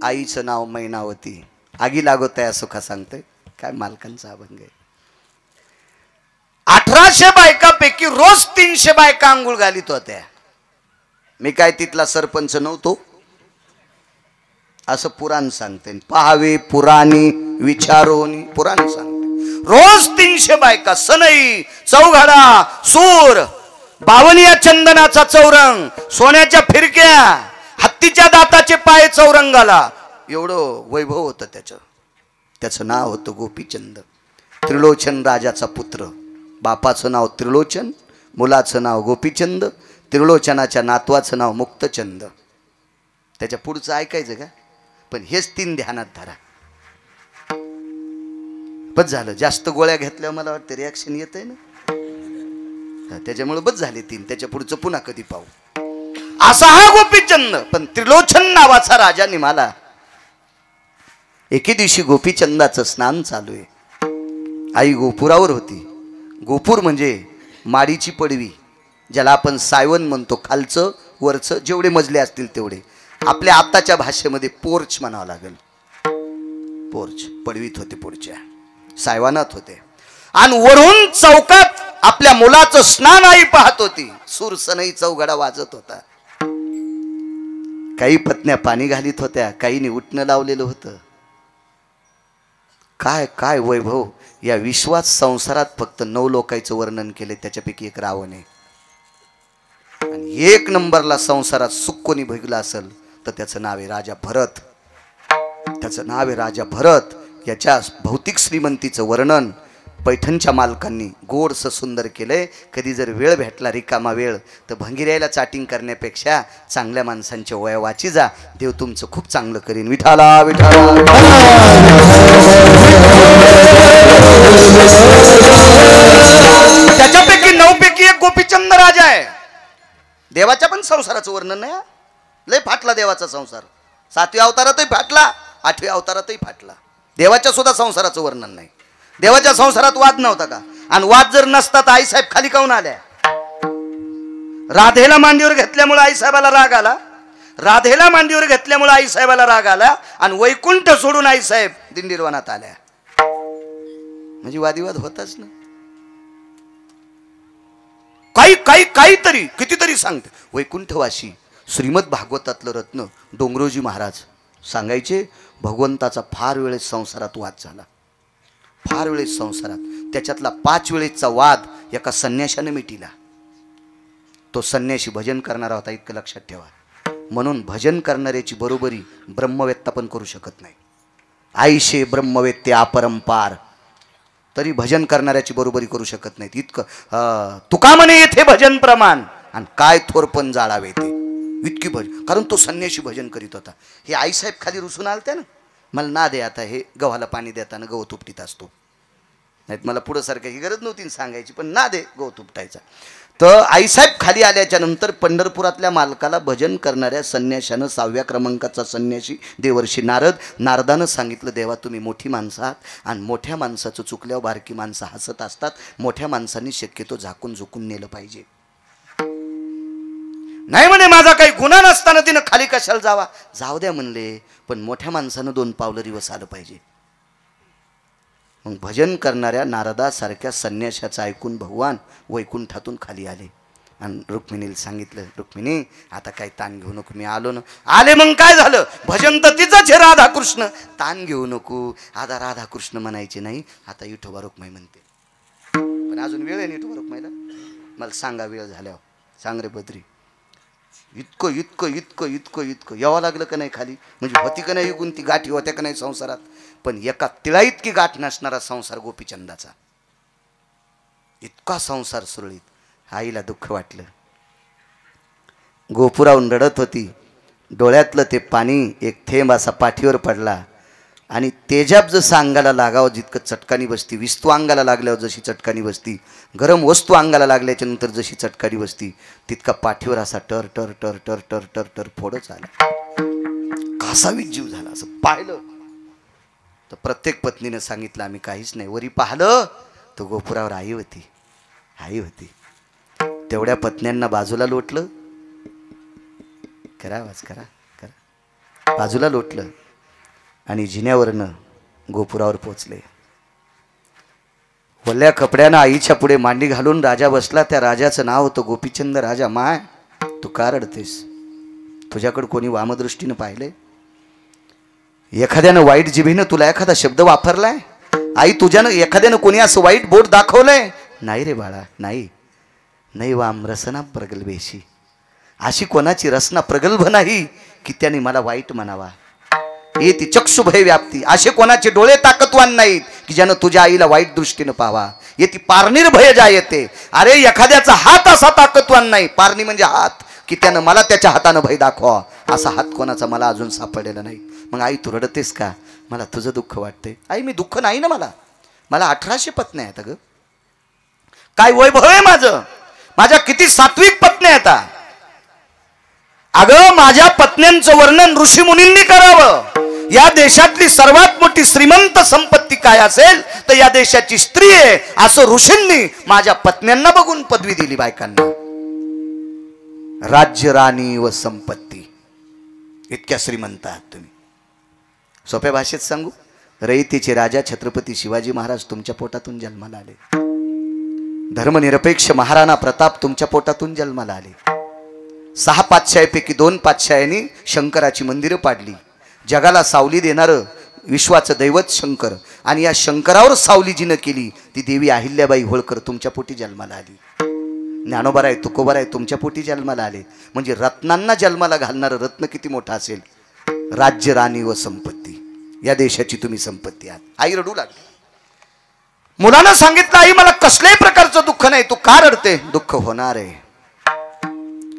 आईचं नाव मैनावती. आगी लागवत आहे असो का सांगते काय मालकांचा अभंग आहे. 1800 बायकापैकी रोज 300 बायका अंघोळ घालीत होत्या. मी काय तिथला सरपंच नव्हतो असं पुराण सांगते. पहावे पुराणी विचारोनी पुराण सांगते. रोज 300 बायका. सनई, चौघडा, सूर, बावनिया चंदनाचा चौरंग, सोन्याच्या फिरक्या, हत्तीच्या दाताचे पाय चौरंगाला. एवढं वैभव होतं त्याचं. त्याचं नाव होतं गोपीचंद. त्रिलोचन राजाचा पुत्र. बापाचं नाव त्रिलोचन, मुलाचं नाव गोपीचंद, त्रिलोचनाच्या नातवाचं नाव मुक्तचंद. त्याच्या पुढचं ऐकायचं का, पण हेच 3 ध्यानात धरा. बस झालं. जास्त गोळ्या घेतल्यावर मला वाटतं रिॲक्शन येत आहे ना, त्याच्यामुळे बस झाले 3. त्याच्या पुढचं पुन्हा कधी पाहू. असा हा गोपीचंद, पण त्रिलोचन नावाचा राजा निघाला. एके दिवशी गोपीचंदाचं स्नान चालू आहे. आई गोपुरावर होती. गोपूर म्हणजे माडीची पडवी, ज्याला आपण सायवन म्हणतो. खालचं वरचं जेवढे मजले असतील तेवढे. आपल्या आत्ताच्या भाषेमध्ये पोर्च म्हणावं लागेल. पोर्च पडवीत होते, पुढच्या सायवानात होते. आणि वरून चौकात आपल्या मुलाचं स्नान आई पाहत होती. सुरसनई चौघडा वाजत होता. काही पत्न्या पाणी घालीत होत्या, काहींनी उठणं लावलेलं होतं. काय काय वैभव या विश्वात संसारात. फक्त 9 लोकांचं वर्णन केले, त्याच्यापैकी एक रावण आहे. आणि 1 नंबरला संसारात सुख कोणी भोगला असेल तर त्याचं नाव आहे राजा भरत. त्याचं नाव आहे राजा भरत. याच्या भौतिक श्रीमंतीचं वर्णन पैठणच्या मालकांनी गोडस सुंदर केलंय. कधी जर वेळ भेटला, रिकामा वेळ, तर भंगिऱ्याला चाटिंग करण्यापेक्षा चांगल्या माणसांच्या वया वाची जा. देव तुमचं खूप चांगलं करीन. विठाला विठाला. त्याच्यापैकी 9 पैकी एक गोपीचंद राजा आहे. देवाच्या पण संसाराचं वर्णन नाही. लय फाटला देवाचा संसार. 7व्या अवतारातही फाटला, 8व्या अवतारातही फाटला. देवाच्या सुद्धा संसाराचं वर्णन नाही. देवाच्या संसारात वाद नव्हता का? आणि वाद जर नसता तर आईसाहेब खाली काऊन आल्या? राधेला मांडीवर घेतल्यामुळे आईसाहेबाला राग आला. राधेला मांडीवर घेतल्यामुळे आईसाहेबाला राग आला. आणि वैकुंठ सोडून आईसाहेब दिंडीरवनात आल्या. म्हणजे वादिवाद होताच ना. काहीतरी कितीतरी सांगते. वैकुंठवासी श्रीमद भागवतातलं रत्न डोंगरोजी महाराज सांगायचे, भगवंताचा फार वेळेस संसारात वाद झाला. फार वेळेस संसारात. त्याच्यातला 5 वेळेसचा वाद एका संन्याशाने मिटिला. तो संन्याशी भजन करणारा होता, इतकं लक्षात ठेवा. म्हणून भजन करणाऱ्याची बरोबरी ब्रह्मवेत्ता पण करू शकत नाही. आईशे ब्रह्मवेत्ते अपरंपार, तरी भजन करणाऱ्याची बरोबरी करू शकत नाहीत. इतकं तुका म्हणे येथे भजन प्रमाण, आणि काय थोरपण जाळावे ते. इतकी भजन, कारण तो संन्याशी भजन करीत होता. हे आईसाहेब खाली रुसून आलत्या ना, मला ना दे आता हे गव्हाला पाणी देताना गहू तुपटीत असतो. नाहीत मला पुढं सारखं ही गरज नव्हती सांगायची, पण ना दे गहू तुपटायचा. तर आईसाहेब खाली आल्याच्या नंतर पंढरपुरातल्या मालकाला भजन करणाऱ्या संन्याशानं 6व्या क्रमांकाचा संन्याशी देवर्षी नारदानं सांगितलं, देवा तुम्ही मोठी माणसं आहात आणि मोठ्या माणसाचं चुकल्यावर बारकी माणसं हसत असतात. मोठ्या माणसांनी शक्यतो झाकून झुकून नेलं पाहिजे. नाही म्हणे माझा काही गुन्हा नसताना तिनं खाली कशाला जावा. जाऊ द्या म्हणले, पण मोठ्या माणसानं 2 पावलं रिवस आलं पाहिजे. मग भजन करणाऱ्या नारदासारख्या संन्याशाचं ऐकून भगवान वैकुंठातून खाली आले आणि रुक्मिणीला सांगितलं, रुक्मिणी आता काही ताण घेऊ नको, मी आलो ना. आले मग काय झालं? भजन तर तिचंच आहे राधाकृष्ण. ताण घेऊ नको. आता राधाकृष्ण म्हणायचे नाही, आता विठोबा रुक्माई म्हणते. पण अजून वेळ आहे ना विठोबा रुक्माईला? मला सांगा वेळ झाल्यावर. सांग रे बद्री. इतकं इतकं इतकं इतकं इतकं यावं लागलं का नाही खाली? म्हणजे होती का नाही गुंती, गाठी होत्या का नाही संसारात? पण एका तिळा इतकी गाठ नसणारा संसार गोपीचंदाचा. इतका संसार सुरळीत. आईला दुःख वाटलं. गोपुराहून रडत होती. डोळ्यातलं ते पाणी एक थेंब असा पाठीवर पडला आणि तेजाब जसं अंगाला लागावं जितकं चटकानी बसती, विस्तू अंगाला लागल्यावर जशी चटकानी बसती, गरम वस्तू अंगाला लागल्याच्या नंतर जशी चटकानी बसती, तितका पाठीवर असा टर टर टर टर टर टर टर फोडच आला. कासावीत जीव झाला. असं पाहिलं तर प्रत्येक पत्नीनं सांगितलं आम्ही काहीच नाही. वरी पाहिलं तर गोपुरावर आई होती. आई होती. तेवढ्या पत्न्यांना बाजूला लोटलं. करा आवाज करा करा. बाजूला लोटलं आणि जिन्यावरनं गोपुरावर पोचले. वल्ल्या कपड्यानं आईच्या पुढे मांडी घालून राजा बसला. त्या राजाचं नाव होतं गोपीचंद राजा. माय तू का रडतेस? तुझ्याकडं कोणी वामदृष्टीनं पाहिले? एखाद्यानं वाईट जिभेनं तुला एखादा शब्द वापरलाय? आई तुझ्यानं एखाद्यानं कोणी असं वाईट बोट दाखवलंय? नाही रे बाळा, नाही. नाही वाम रसना प्रगल्भेशी. अशी कोणाची रचना प्रगल्भ नाही की त्याने मला वाईट म्हणावा. ये ती चक्षुभय व्याप्ती. असे कोणाचे डोळे ताकदवान नाहीत की ज्यानं तुझ्या आईला वाईट दृष्टीनं पाहावा. ये ती पारणीर भय जायते. अरे एखाद्याचा हात असा ताकदवान नाही, पारणी म्हणजे हात, की त्यानं मला त्याच्या हातानं भय दाखवा. असा हात कोणाचा मला अजून सापडलेला नाही. मग आई तू रडतेस का? मला तुझं दुःख वाटते. आई मी दुःख नाही ना, मला 1800 पत्न्या आहेत. अगं काय वैभव आहे माझं. माझ्या किती सात्विक पत्न्या आहेत. अगं माझ्या पत्न्यांचं वर्णन ऋषी मुनींनी करावं. या देशातली सर्वात मोठी श्रीमंत संपत्ती काय असेल तर या देशाची स्त्री आहे असं ऋषींनी माझ्या पत्न्यांना बघून पदवी दिली बायकांना. राज्य, राणी व संपत्ती, इतक्या श्रीमंत आहात तुम्ही. सोप्या भाषेत सांगू, रयतेचे राजा छत्रपती शिवाजी महाराज तुमच्या पोटातून जन्माला आले. धर्मनिरपेक्ष महाराणा प्रताप तुमच्या पोटातून जन्माला आले. 6 पातशाहीपैकी 2 पातशाह्यांनी शंकराची मंदिरं पाडली. जगाला सावली देणारं विश्वाचं दैवत शंकर, आणि या शंकरावर सावली जिनं केली ती देवी अहिल्याबाई होळकर तुमच्या पोटी जन्माला आली. ज्ञानोबाराय तुकोबाराय तुमच्या पोटी जन्माला आले. म्हणजे रत्नांना जन्माला घालणारं रत्न किती मोठं असेल. राज्य, राणी व संपत्ती, या देशाची तुम्ही संपत्ती आहात. आई रडू लागली. मुलानं सांगितलं, आई मला कसल्याही प्रकारचं दुःख नाही. तू का रडते? दुःख होणार आहे.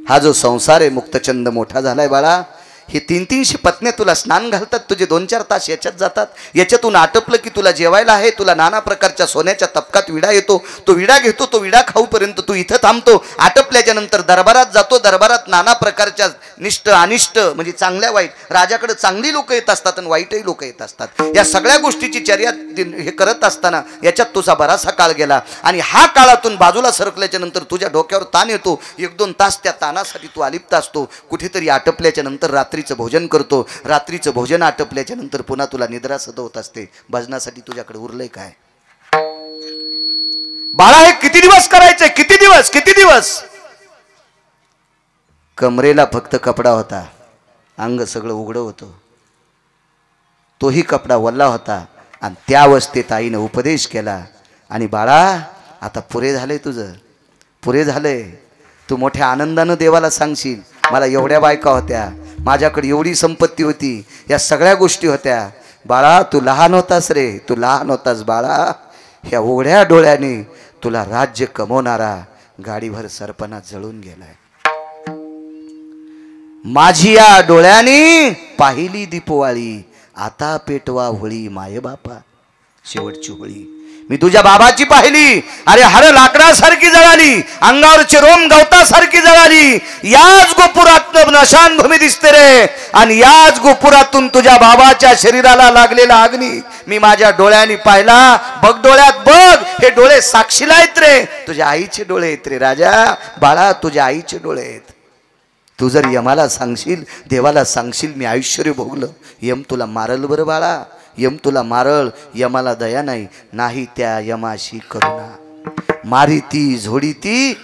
हा जो संसार आहे मुक्तचंद मोठा झालाय बाळा. हे 300-300 पत्न्या तुला स्नान घालतात, तुझे 2-4 तास याच्यात जातात. याच्यातून आटपलं की तुला जेवायला आहे, तुला नाना प्रकारच्या सोन्याच्या तपकात विडा येतो, तो विडा घेतो, तो विडा खाऊपर्यंत तू इथं थांबतो. आटपल्याच्या नंतर दरबारात जातो, दरबारात नाना प्रकारच्या निष्ठ अनिष्ट म्हणजे चांगल्या वाईट, राजाकडे चांगली लोक येत असतात आणि वाईटही लोक येत असतात. या सगळ्या गोष्टीची चर्या हे करत असताना याच्यात तुझा बराचसा काळ गेला. आणि हा काळातून बाजूला सरकल्याच्या नंतर तुझ्या डोक्यावर ताण येतो. 1-2 तास त्या ताणासाठी तू अलिप्त असतो. कुठेतरी आटपल्याच्या नंतर रात्रीचं भोजन करतो. रात्रीचं भोजन आटपल्याच्या नंतर पुन्हा तुला निद्रा सदवत असते. भजनासाठी तुझ्याकडे उरलंय काय बाळा? हे किती दिवस करायचंय? किती दिवस? किती दिवस? कमरेला फक्त कपडा होता, अंग सगळं उघडं होतं. तोही कपडा वल्ला होता. आणि त्या अवस्थेत आईनं उपदेश केला, आणि बाळा आता पुरे झालंय तुझं, पुरे झालंय. तू मोठ्या आनंदानं देवाला सांगशील, मला एवढ्या बायका होत्या, माझ्याकडे एवढी संपत्ती होती, या सगळ्या गोष्टी होत्या. बाळा तू लहान होतास रे, तू लहान होतास बाळा. ह्या उघड्या डोळ्याने तुला राज्य कमवणारा गाडीभर सरपणा जळून गेलाय. माझी या डोळ्याने पाहिली दीपवाळी, आता पेटवा होळी माये बापा. शेवटची होळी मी तुझ्या बाबाची पाहिली. अरे हर लाकडासारखी जळाली, अंगावरचे रोम गवतासारखी जळाली. याच गोपुरात नशानभूमी दिसते रे, आणि याच गोपुरातून तुझ्या बाबाच्या शरीराला लागलेला अग्नी मी माझ्या डोळ्यांनी पाहिला. बघ डोळ्यात बघ, हे डोळे साक्षीला आहेत रे. तुझ्या आईचे डोळे आहेत रे राजा. बाळा तुझ्या आईचे डोळे आहेत. तू जर यमाला सांगशील, देवाला सांगशील मी ऐश्वर्य भोगलं, यम तुला मारल बरं बाळा. यम तुला मारळ. यमाला दया नाही, नाही त्या यमाशी करुणा. मारी ती झोडी ती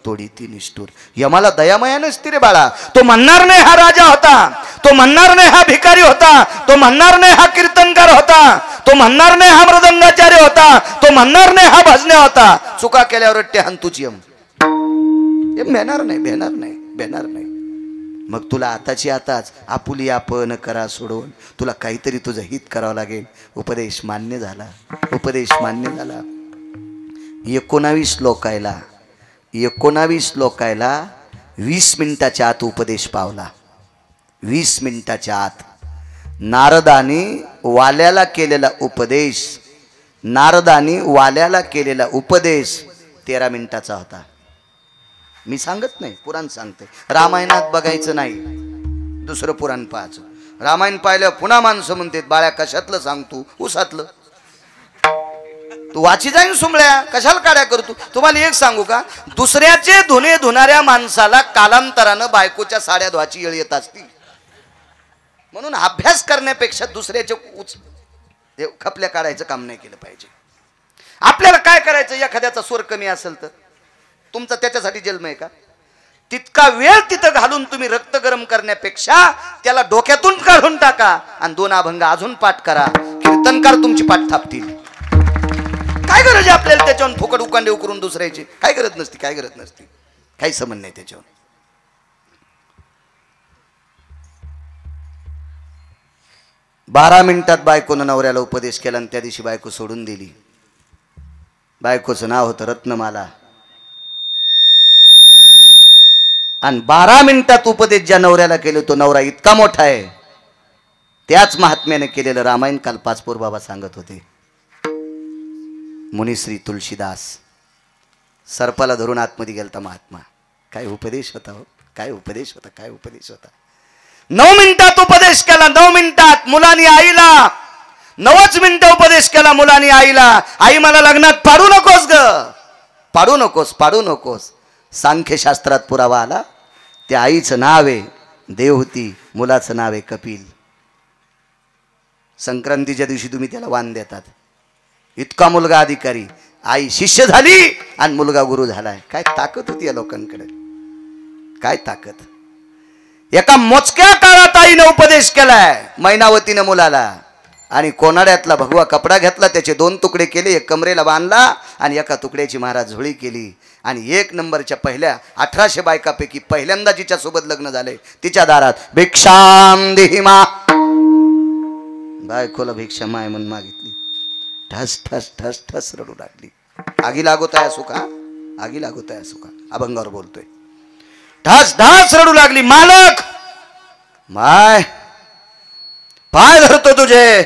तोडी ती निष्ठूर. यमाला दयामया नसती रे बाळा. तो म्हणणार नाही हा राजा होता, तो म्हणणार नाही हा भिकारी होता, तो म्हणणार नाही हा कीर्तनकार होता, तो म्हणणार नाही हा मृदंगाचार्य होता, तो म्हणणार नाही हा भजन्या होता. चुका केल्यावर रट्टे हाणतूच यम. भेणार नाही, भेणार नाही, भेणार नाही. मग तुला आताची आताच आपुली आपण करा सोडून तुला काहीतरी तुझं हित करावं लागेल. उपदेश मान्य झाला, उपदेश मान्य झाला. 19 लोकायला 20 मिनिटाच्या आत उपदेश पावला. 20 मिनिटाच्या आत नारदाने वाल्याला केलेला उपदेश, नारदाने वाल्याला केलेला उपदेश 13 मिनिटाचा होता. मी सांगत नाही, पुराण सांगते. रामायणात बघायचं नाही, दुसरं पुराण पाहायचं. रामायण पाहिलं पुन्हा माणसं म्हणतात बाळ्या कशातलं सांगतो, उसातलं. तू वाची जाईन सुमळ्या, कशाला काड्या करतो. तुम्हाला एक सांगू का, दुसऱ्याचे धुणे धुणाऱ्या माणसाला कालांतरानं बायकोच्या साड्या धुवाची येळ येत असती. म्हणून अभ्यास करण्यापेक्षा दुसऱ्याचे खपल्या काढायचं काम नाही केलं पाहिजे. आपल्याला काय करायचं, एखाद्याचा स्वर कमी असेल तर तुमचा त्याच्यासाठी जन्म आहे का? तितका वेळ तिथं घालून तुम्ही रक्त गरम करण्यापेक्षा त्याला डोक्यातून काढून टाका आणि 2 अभंग अजून पाठ करा. कीर्तनकार तुमची पाठ थापतील. काय गरज आहे आपल्याला त्याच्यावर फुकट उकांडे उकरून दुसऱ्याची? काय गरज नसती, काय गरज नसती, काही संबंध नाही त्याच्यावर. 12 मिनिटात बायकोनं नवऱ्याला उपदेश केला आणि त्या दिवशी बायको सोडून दिली. बायकोचं नाव होतं रत्नमाला. आणि 12 मिनिटात उपदेश ज्या नवऱ्याला केले तो नवरा इतका मोठा आहे. त्याच महात्म्याने केलेलं रामायण काल पाचपोर बाबा सांगत होते. मुनिश्री तुलसीदास सर्पाला धरून आतमध्ये गेलता महात्मा. काय उपदेश होता हो. काय उपदेश होता, काय उपदेश होता. 9 मिनिटात उपदेश केला. 9 मिनिटात मुलांनी आईला 9च मिनिटं उपदेश केला मुलांनी आईला. आई मला लग्नात पाडू नकोस ग, पाडू नकोस, पाडू नकोस. सांख्यशास्त्रात पुरावा आला. त्या आईचं नाव आहे देवहूती, मुलाचं नाव आहे कपिल. संक्रांतीच्या दिवशी तुम्ही त्याला वाण देतात. इतका मुलगा अधिकारी, आई शिष्य झाली आणि मुलगा गुरु झालाय. काय ताकद होती या लोकांकडे, काय ताकद. एका मोजक्या काळात आईने उपदेश केलाय मैनावतीनं मुलाला. आणि कोनाड्यातला भगवा कपडा घेतला, त्याचे 2 तुकडे केले, एक कमरेला बांधला आणि एका तुकड्याची महाराज झोळी केली. आणि 1 नंबरच्या पहिल्या 1800 बायकापैकी पहिल्यांदा जिच्या सोबत लग्न झाले तिच्या दारात भिक्षाम देहि मा. बायकोला भिक्षा माय म्हणून मागितली. ठस ठस ठस ठस रडू लागली. आगी लागोत आहे सुका, आगी लागोत आहे सुका, अभंगावर बोलतोय. ढास ढास रडू लागली. मालक माय पाय धरतो तुझे,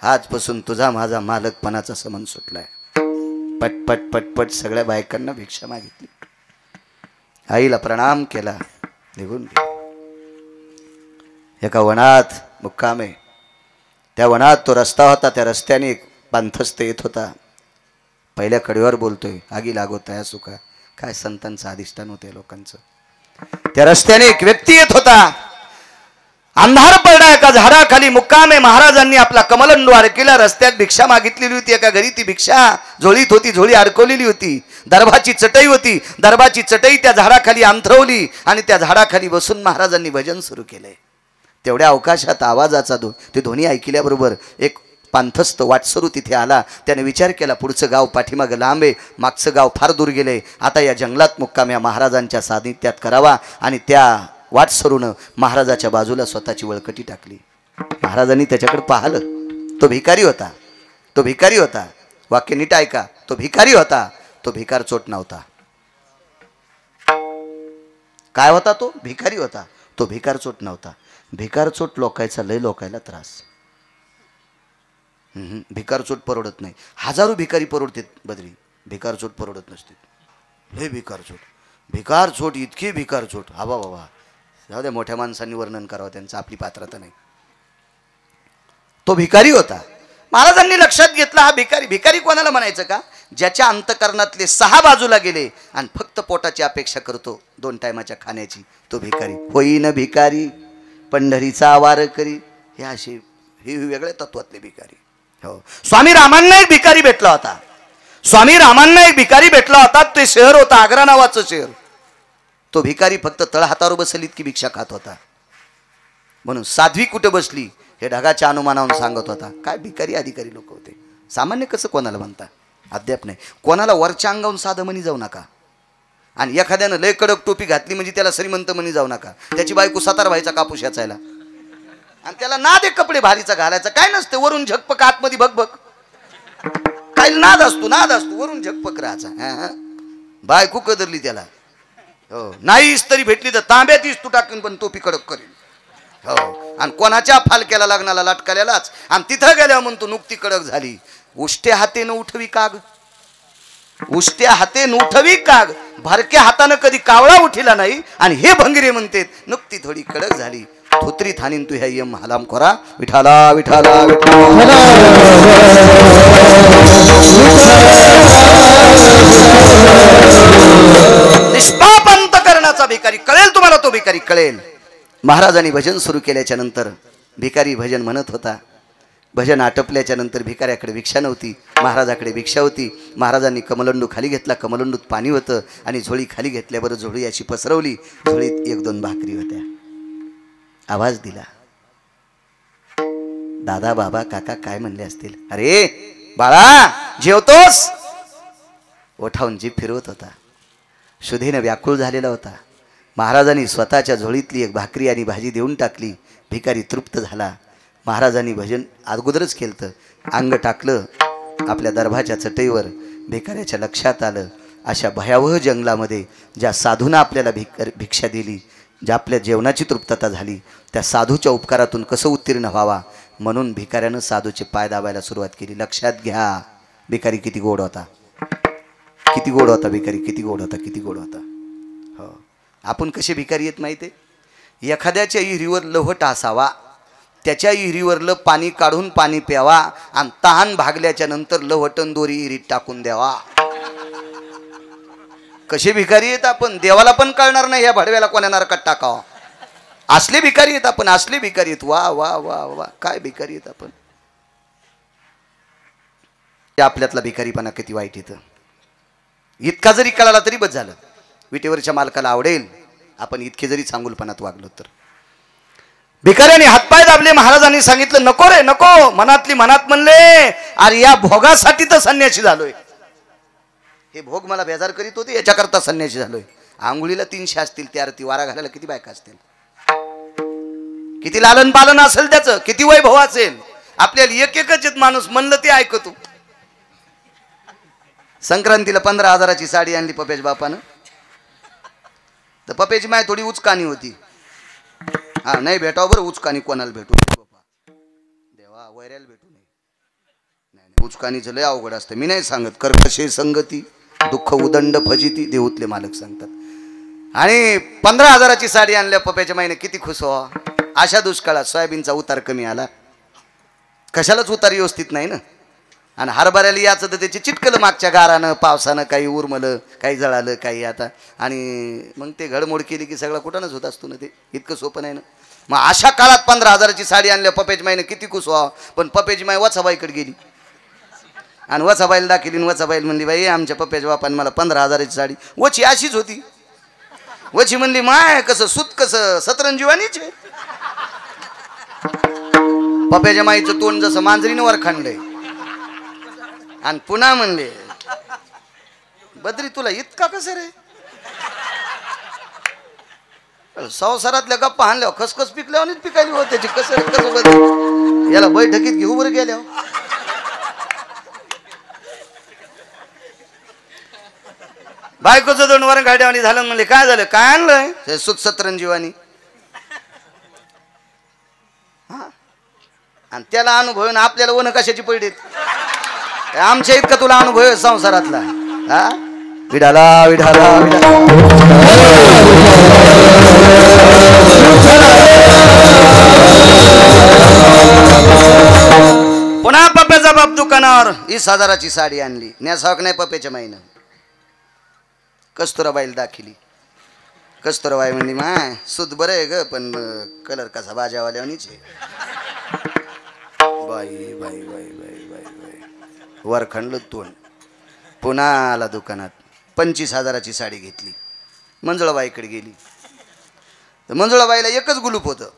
आजपासून तुझा माझा मालकपणाचा समन सुटलाय. पटपट पटपट सगळ्या बायकांना भिक्षा मागितली. आईला प्रणाम केला, निघून गेली. एका वनात मुक्कामे. त्या वनात तो रस्ता होता, त्या रस्त्याने एक पांथस्त येत होता. पहिल्या कडेवर बोलतोय, आगी लागोत आहे सुका. काय संतांचं अधिष्ठान होते लोकांचं. त्या रस्त्याने एक व्यक्ती येत होता. अंधार पडला. एका झाडाखाली मुक्कामे. महाराजांनी आपला कमलंडू अडकेला. रस्त्यात भिक्षा मागितलेली होती. एका घरी ती भिक्षा झोळीत होती, झोळी अडकवलेली होती. दरबाची चटई होती, दरबाची चटई त्या झाडाखाली अंथरवली आणि त्या झाडाखाली बसून महाराजांनी भजन सुरू केले. तेवढ्या अवकाशात आवाजाचा ते ध्वनी ऐकल्याबरोबर एक पांथस्त वाटसरू तिथे आला. त्याने विचार केला, पुढचं गाव पाठीमागं लांब आहे, मागचं गाव फार दूर गेले. आता या जंगलात मुक्काम या महाराजांच्या सानिध्यात करावा. आणि त्या वाटसरूनं महाराजाच्या बाजूला स्वतःची वळकटी टाकली. महाराजांनी त्याच्याकडे पाहिलं. तो भिकारी होता, तो भिकारी होता. वाक्य नीट ऐका. तो भिकारी होता, तो भिकार चोट नव्हता. काय होता तो? भिकारी होता, तो भिकार चोट नव्हता. भिकार चोट लोकायचा लय लोकायला त्रास. भिकार चोट परवडत नाही. 1000 भिकारी परवडतात बद्री, भिकार चोट परवडत नसते. लय भिकार चोट, भिकार चोट, इतकी भिकार चोट. आबा बाबा जाऊ दे, मोठ्या माणसांनी वर्णन करावं त्यांचं, आपली पात्रता नाही. तो भिकारी होता. महाराजांनी लक्षात घेतला हा भिकारी. भिकारी कोणाला म्हणायचं का? ज्याच्या अंतकरणातले 6 बाजूला गेले आणि फक्त पोटाची अपेक्षा करतो 2 टायमाच्या खाण्याची, तो भिकारी. होईन भिकारी पंढरीचा वार करी. हे असे हे वेगळ्या तत्वातले भिकारी. हो, स्वामी रामांना एक भिकारी भेटला होता. स्वामी रामांना एक भिकारी भेटला होता. ते शहर होतं आग्रा नावाचं शहर. तो भिकारी फक्त तळहातावर बसलीत की भिक्षा खात होता. म्हणून साध्वी कुठे बसली हे ढगाच्या अनुमानावरून सांगत होता. काय भिकारी अधिकारी लोक होते. सामान्य कसं कोणाला म्हणता अद्याप नाही. कोणाला वरच्या अंगावून साधं म्हणी जाऊ नका. आणि एखाद्यानं लय कडक टोपी घातली म्हणजे त्याला श्रीमंत म्हणी जाऊ नका. त्याची बायको 7 व्हायचा कापूस याचायला आणि त्याला नाद एक कपडे भारीचा घालायचा. काय नसते, वरून झकपक आतमध्ये भगभग. काय नाद असतो, नाद असतो, वरून झकपक राहायचा. बायको कदरली त्याला. हो, नाहीच तरी भेटली तर तांब्यातीच तू टाकून पण टोपी कडक करेल. हो, आणि कोणाच्या फालक्याला लग्नाला लटकाल्यालाच. आणि तिथं गेल्यावर म्हणतो नुकती कडक झाली. उष्ट्या हातेनं उठवी काग, उष्ट्या हातेनं उठवी काग. भरक्या हातानं कधी कावळा उठिला नाही. आणि हे भंगरे म्हणते नुकती थोडी कडक झाली. थोत्री थानीन तू ह्या यम हलाम खोरा. विठाला विठाला विठाला. निष्पाप अंतकरणाचा भिकारी. कळेल तुम्हाला तो भिकारी, कळेल. महाराजांनी भजन सुरू केल्याच्या नंतर भिकारी भजन म्हणत होता. भजन आटपल्याच्या नंतर भिकाऱ्याकडे भिक्षा नव्हती, महाराजाकडे भिक्षा होती. महाराजांनी कमलंडू खाली घेतला. कमलंडूत पाणी होतं आणि झोळी खाली घेतल्याबरोबर झोळी अशी पसरवली. झोळीत 1-2 भाकरी होत्या. आवाज दिला. दादा बाबा काका काय म्हणले असतील. अरे बाळा जेवतोस? ओठावून जीभ फिरवत होता. शुद्धीने व्याकुळ झालेला होता. महाराजांनी स्वतःच्या झोळीतली 1 भाकरी आणि भाजी देऊन टाकली. भिकारी तृप्त झाला. महाराजांनी भजन अगोदरच केलं. अंग टाकलं आपल्या दरबाच्या चटईवर. भिकाऱ्याच्या लक्षात आलं अशा भयावह जंगलामध्ये ज्या साधूनं आपल्याला भिक्षा दिली, ज्या आपल्या जेवणाची तृप्तता झाली, त्या साधूच्या उपकारातून कसं उत्तीर्ण व्हावा म्हणून भिकाऱ्यानं साधूचे पाय दाबायला सुरुवात केली. लक्षात घ्या भिकारी किती गोड होता, किती गोड होता भिकारी, किती गोड होता, किती गोड होता. हो, आपण कसे भिकारी आहेत माहिती आहे? एखाद्याच्या विहिरीवर लव्हट असावा, त्याच्या विहिरीवरलं पाणी काढून पाणी प्यावा आणि तहान भागल्याच्या नंतर लव्हटन दोरी विहिरीत टाकून द्यावा. कसे भिकारी आहेत आपण. देवाला पण कळणार नाही या भडव्याला कोण्या नरकात टाकावा. असले भिकारी आहेत आपण, असले भिकारी आहेत. वा वा वा वा, काय भिकारी आहेत आपण. आपल्यातला भिकारीपणा किती वाईट येतं. इतका जरी कळाला तरी बस झालं. विटेवरच्या मालकाला आवडेल आपण इतके जरी चांगुलपणात वागलो तर. भिकाऱ्याने हातपाय दाबले. महाराजांनी सांगितलं नको रे नको. मनातली मनात म्हणले अरे या भोगासाठी तर संन्यासी झालोय. हे भोग मला बेजार करीत होते, याच्याकरता संन्यासी झालोय. आंघोळीला 300 असतील, त्या आरती वारा घालायला किती बायका असतील, किती लालन पालन असेल त्याचं, किती वैभव असेल. आपल्याला एक एकच माणूस म्हणलं ते ऐकतो. संक्रांतीला 15,000ची साडी आणली पप्याच्या बापानं. तर पप्याची माय थोडी उचकानी होती. हा नाही भेटावं बरं उचकानी, कोणाला भेटू बापा देवा, वैऱ्याला भेटू नये. नाही उचकानीचं लय अवघड असतं. मी नाही सांगत. कर्कशे संगती दुःख उदंड फजिती देऊतले मालक सांगतात. आणि 15,000ची साडी आणल्या पप्याच्या माईने किती खुश व्हा. अशा दुष्काळात सोयाबीनचा उतार कमी आला. कशालाच उतार व्यवस्थित नाही ना. आणि हरभऱ्याला याचं तर त्याची चिटकलं मागच्या गारानं पावसानं, काही उरमलं काही जळालं काही आता. आणि मग ते घडमोड केली की सगळं कुठंच होत असतो ना. ते इतकं सोपं नाही ना. मग अशा काळात 15,000ची साडी आणल्या पप्याची माईने किती खुश व्हा. पण पप्याची माई वचाबाईकडे गेली आणि वचाबाईला दाखिली. वचाबाईल म्हणली बाई आमच्या पप्याच्या बापाने मला 15,000ची साडी. वची अशीच होती. वची म्हणली माय कसं सुत कसं सतरंजीवानीच आहे. पप्याच्या माईचं तोंड जसं मांजरीनं वर खांडलंय. आणि पुन्हा म्हणले बद्री तुला इतका कसं रे. संसारातल्या गप्पा हाणल्यावर खसखस पिकल्यावर पिकायली होत त्याची. कसं कसं बद्री याला बैठकीत घेऊ बरं गेल्या. बायकोचं दोन वरण गाड्यावानी झालं. म्हणले काय झालं, काय आणलंय. सुत सतरंजीवानी. हा आणि त्याला अनुभव आपल्याला वन कशाची पडलीत. आमच्या इतका तुला अनुभव आहे संसारातला. हा विडाला विडाला पुन्हा पप्प्याचा बाप दुकानावर 20,000ची साडी आणली. न्यासावक नाही पप्प्याच्या माईनं. कस्तुराबाईला दाखिली. कस्तुराबाई म्हणली माय सुत बरं आहे ग पण कलर कसा बाजावाल्यावानीच आहे. बाई बाई बाई बाई बाई बाई वर खणलं तोंड. पुन्हा आला दुकानात. 25,000ची साडी घेतली. मंजुळाबाईकडे गेली. तर मंजुळाबाईला एकच गुलूप होतं.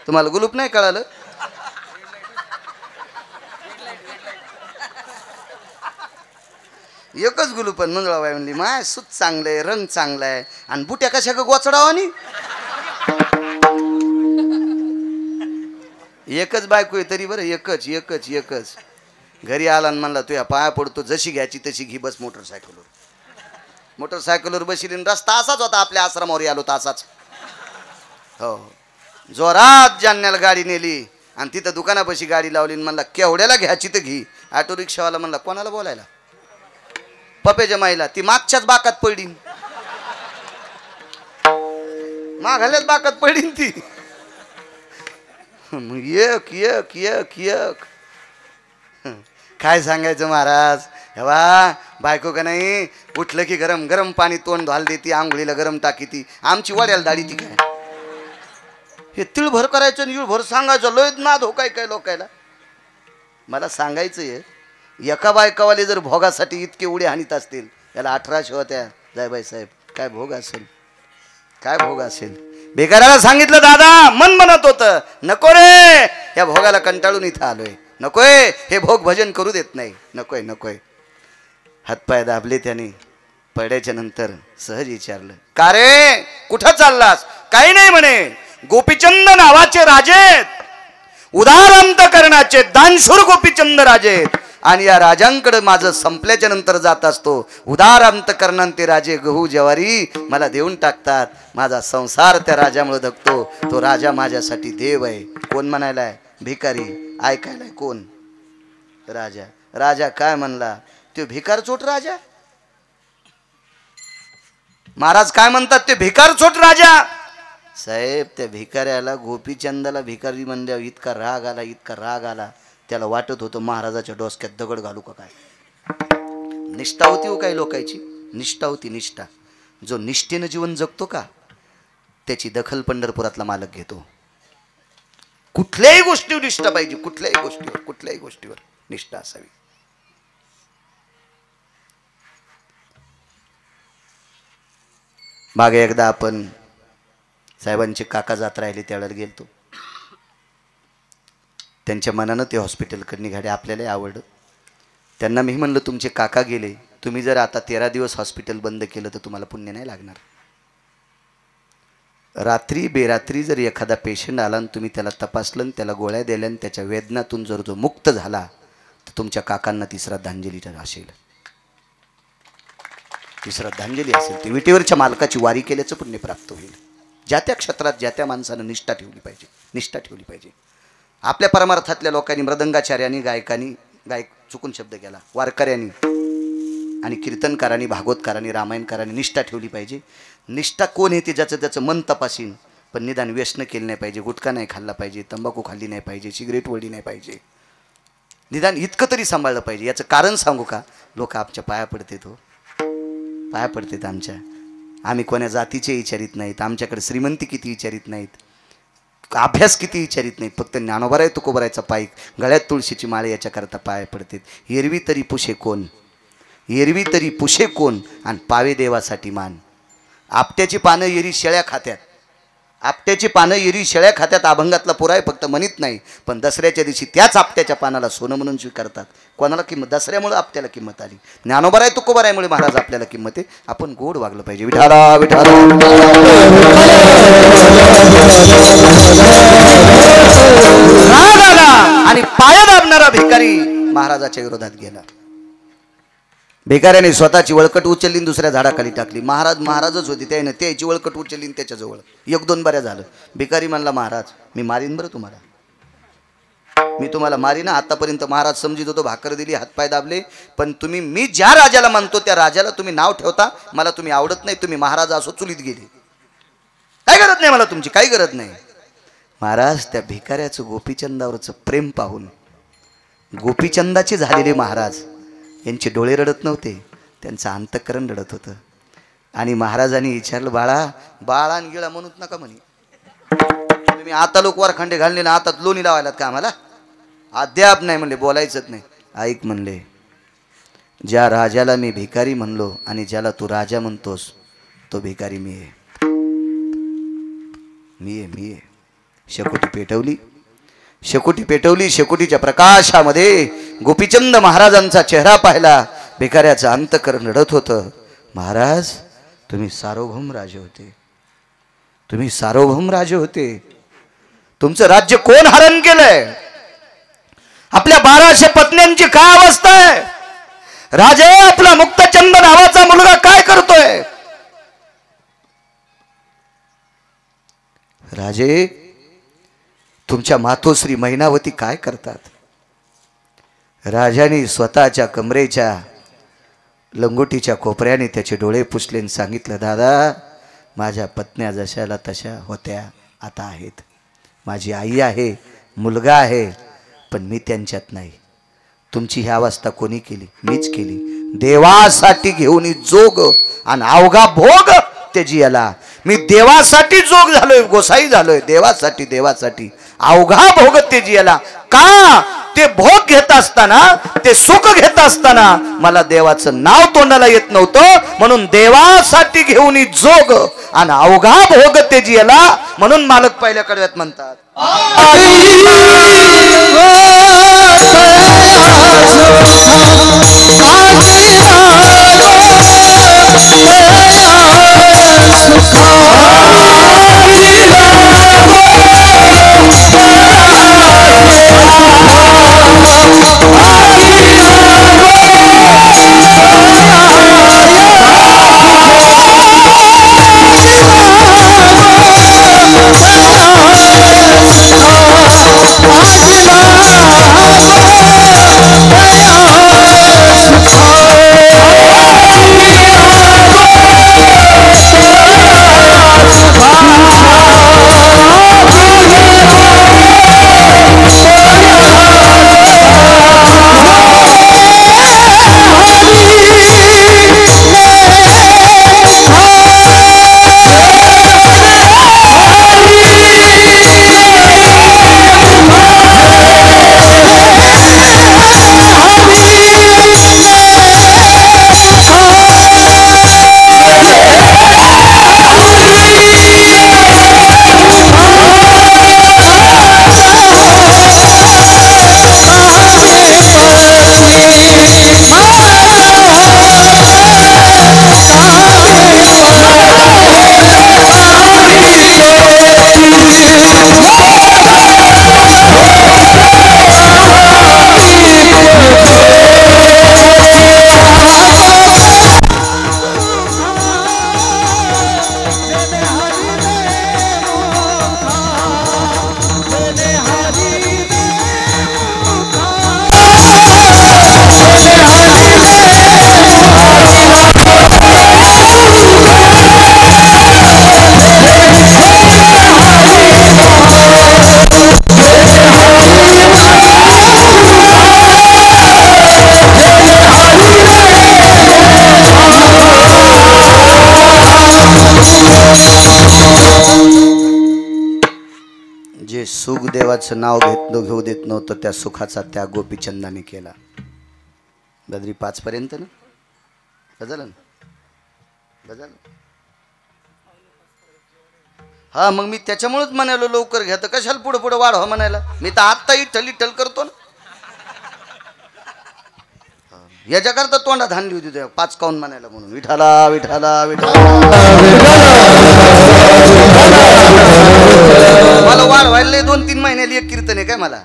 तुम्हाला गुलूप नाही कळालं. एकच गुलूप. पण मंजुळाबाई म्हणली माय सूत चांगलंय, रंग चांगलाय आणि बुट्या कशा ग गोचडावानी. एकच बायको आहे तरी बरं. एकच एकच एकच. घरी आला आणि म्हणला तुया पाया पडतो जशी घ्यायची तशी घी बस मोटरसायकलवर. मोटरसायकलवर बसली. रस्ता असाच होता आपल्या आश्रमावर आलो तासाच. हो जोरात जालन्याला गाडी नेली आणि तिथं दुकानापाशी गाडी लावली. म्हणला केवढ्याला घ्यायची तर घी. ऑटो रिक्षावाला म्हणला कोणाला बोलायला. पप्याच्या माईला. ती मागच्याच बाकात पडली. माघाल्याच बाकात पडली ती. एक एक एक एक काय सांगायचं महाराज. हेवा बायको का नाही उठलं की गरम गरम पाणी तोंड धुवायला देती. आंघोळीला गरम टाकी ती. आमची वड्याला दाढी ती काय हे तिळभर करायचं आणि इळभर सांगायचं. लोयत नाद हो काय काय लोकायला. मला सांगायचं आहे एका बायकावाले जर भोगासाठी इतके उडे हानीत असतील याला 1800 होत्या. जायबाई साहेब काय भोग असेल, काय भोग असेल. बेकाराला सांगितलं दादा मन म्हणत होतं नको रे या भोगाला कंटाळून इथं आलोय. नकोय हे भोग भजन करू देत नाही. नकोय नकोय. हातपाय दाबले त्याने. पड्याच्या नंतर सहज विचारलं का रे कुठं चाललास. काही नाही म्हणे. गोपीचंद नावाचे राजेत. उदार अंतकरणाचे दानशूर गोपीचंद राजेत. आणि या राजांकडे माझं संपल्याच्या नंतर जात असतो. उदार अंतकरणान ते राजे गहू ज्वारी मला देऊन टाकतात. माझा संसार त्या राजामुळे धकतो. तो राजा माझ्यासाठी देव आहे. कोण म्हणायलाय भिकारी. ऐकायलाय कोण राजा. राजा काय म्हणला तो भिकार चोट राजा. महाराज काय म्हणतात, ते भिकार छोट राजा साहेब, त्या भिकाऱ्याला गोपीचंदाला भिकारी म्हणल्यावर इतका राग आला, इतका राग आला, त्याला वाटत होतं महाराजाच्या डोसक्यात दगड घालू का काय. निष्ठा होती हो काही लोकांची, निष्ठा होती, निष्ठा. जो निष्ठेनं जीवन जगतो का त्याची दखल पंढरपुरातला मालक घेतो. कुठल्याही गोष्टीवर निष्ठा पाहिजे, कुठल्याही गोष्टीवर निष्ठा असावी. मागे एकदा आपण साहेबांचे काका जात राहिले त्यावेळेला गेलतो. त्यांच्या मनानं ते हॉस्पिटलकडे निघाले, आपल्यालाही आवडलं. त्यांना मी म्हणलं, तुमचे काका गेले, तुम्ही जर आता 13 दिवस हॉस्पिटल बंद केलं तर तुम्हाला पुण्य नाही लागणार. रात्री बेरात्री जर एखादा पेशंट आला आणि तुम्ही त्याला तपासलं, त्याला गोळ्या दिल्या आणि त्याच्या वेदनातून जर तो मुक्त झाला तर तुमच्या काकांना ती श्रद्धांजली असेल, ती श्रद्धांजली असेल. ती विटेवरच्या मालकाची वारी केल्याचं पुण्य प्राप्त होईल. ज्या त्या क्षेत्रात ज्या त्या माणसानं निष्ठा ठेवली पाहिजे, निष्ठा ठेवली पाहिजे. आपल्या परमार्थातल्या लोकांनी, मृदंगाचार्यांनी, गायकांनी, गायक चुकून शब्द केला, वारकऱ्यांनी आणि कीर्तनकारांनी, भागवतकारांनी, रामायणकारांनी निष्ठा ठेवली पाहिजे. निष्ठा कोण येते, ज्याचं त्याचं मन तपासीन, पण निदान व्यसन केलं नाही पाहिजे, गुटखा नाही खाल्ला पाहिजे, तंबाखू खाल्ली नाही पाहिजे, सिगरेट वळली नाही पाहिजे, निदान इतकं तरी सांभाळलं पाहिजे. याचं कारण सांगू का, लोक आमच्या पाया पडतात हो, पाया पडतात आमच्या. आम्ही कोण्या जातीचे विचारित नाहीत, आमच्याकडे श्रीमंती किती विचारित नाहीत, अभ्यास किती विचारित नाहीत, फक्त ज्ञानोबाराय तुकोबारायचा पाईक, गळ्यात तुळशीची माळे याच्याकरता पाया पडतात. एरवी तरी पुशे कोण, एरवी तरी पुशे कोण, आणि पावे देवासाठी मान. आपट्याची पानं एरी शेळ्या खात्यात, आपट्याची पानं एरी शेळ्या खात्यात. अभंगातला पुराय फक्त म्हणत नाही, पण दसऱ्याच्या दिवशी त्याच आपट्याच्या पानाला सोनं म्हणून स्वीकारतात. कोणाला किंमत, दसऱ्यामुळे आपल्याला किंमत आली, ज्ञानोबाराय तुकोबारायमुळे महाराज आपल्याला किंमत आहे. आपण गोड वागलं पाहिजे. विठाला विठाला राग आला आणि पाया दाबणारा भिकारी महाराजाच्या विरोधात गेला. भिकाऱ्याने स्वतःची वळकट उचलली, दुसऱ्या झाडाखाली टाकली. महाराजच होती, त्याने त्याची वळकट उचलली त्याच्याजवळ. 1-2 बऱ्या झालं. भिकारी म्हणला, महाराज मी मारीन बरं तुम्हाला, मी तुम्हाला मारीन. आतापर्यंत महाराज समजित होतो, भाकर दिली, हातपाय दाबले, पण तुम्ही, मी ज्या राजाला मानतो त्या राजाला तुम्ही नाव ठेवता, मला तुम्ही आवडत नाही. तुम्ही महाराज असो चुलीत गेले, काय गरज नाही मला तुमची, काही गरज नाही. महाराज त्या भिकाऱ्याचं गोपीचंदावरचं प्रेम पाहून, गोपीचंदाचे झालेले महाराज यांचे डोळे रडत नव्हते, त्यांचं अंतःकरण रडत होतं. आणि महाराजांनी विचारलं, बाळा बाळा गिळा म्हणूच नका म्हणे, तुम्ही आता लोक वरखंडे घालले ना, आता लोणी लावायलात का आम्हाला, अद्याप नाही म्हणले, बोलायचंच नाही. ऐक म्हणले, ज्या राजाला मी भिकारी म्हणलो आणि ज्याला तू राजा म्हणतोस तो भिकारी मी आहे, मी आहे, मी आहे. शेकोटी पेटवली, शेकोटी पेटवली. शेकोटीच्या प्रकाशामध्ये गोपीचंद महाराजांचा चेहरा पाहिला. भिकाऱ्याचं अंतःकरण रडत होतं. महाराज तुम्ही सार्वभौम राजे होते, तुम्ही सार्वभौम राजे होते. तुमचं राज्य कोण हरण केलंय? आपल्या 1200 पत्न्यांची काय अवस्था आहे? राजे आपला मुक्तचंद नावाचा मुलगा काय करतोय? राजे तुमच्या मातोश्री मैनावती काय करतात? राजाने स्वतःच्या कमरेच्या लंगोटीच्या कोपऱ्याने त्याचे डोळे पुसले आणि सांगितलं, दादा माझ्या पत्न्या जशाला तशा होत्या आता आहेत. माझी आई आहे, मुलगा आहे, पण मी त्यांच्यात नाही. तुमची ही अवस्था कोणी केली? मीच केली. देवासाठी घेऊन जोग आणि अवघा भोग त्याची याला. मी देवासाठी जोग झालोय, गोसाई झालोय, देवासाठी, देवासाठी अवघा भोग त्याची याला. का? ते भोग घेत असताना, ते सुख घेत असताना मला देवाचं नाव तोंडाला येत नव्हतं, म्हणून देवासाठी घेऊन जोग आणि अवघा भोग त्याची याला. म्हणून मालक पहिल्या कडव्यात म्हणतात, देवाचं नाव घेऊ देत नव्हतं त्या सुखाचा त्याग गोपीचंदाने केला. बद्री 5 पर्यंत ना बदल हा. मग मी त्याच्यामुळेच म्हणालो लवकर घ्या, तर कशाला पुढे पुढे वाढवा म्हणायला. मी तर आत्ता इठल करतो ना. याच्याकरता तोंडात हाणली होती 5 काऊन म्हणायला म्हणून. विठाला विठाला विठाला. मला वाढवायला 2-3 महिन्याला एक कीर्तन आहे काय मला.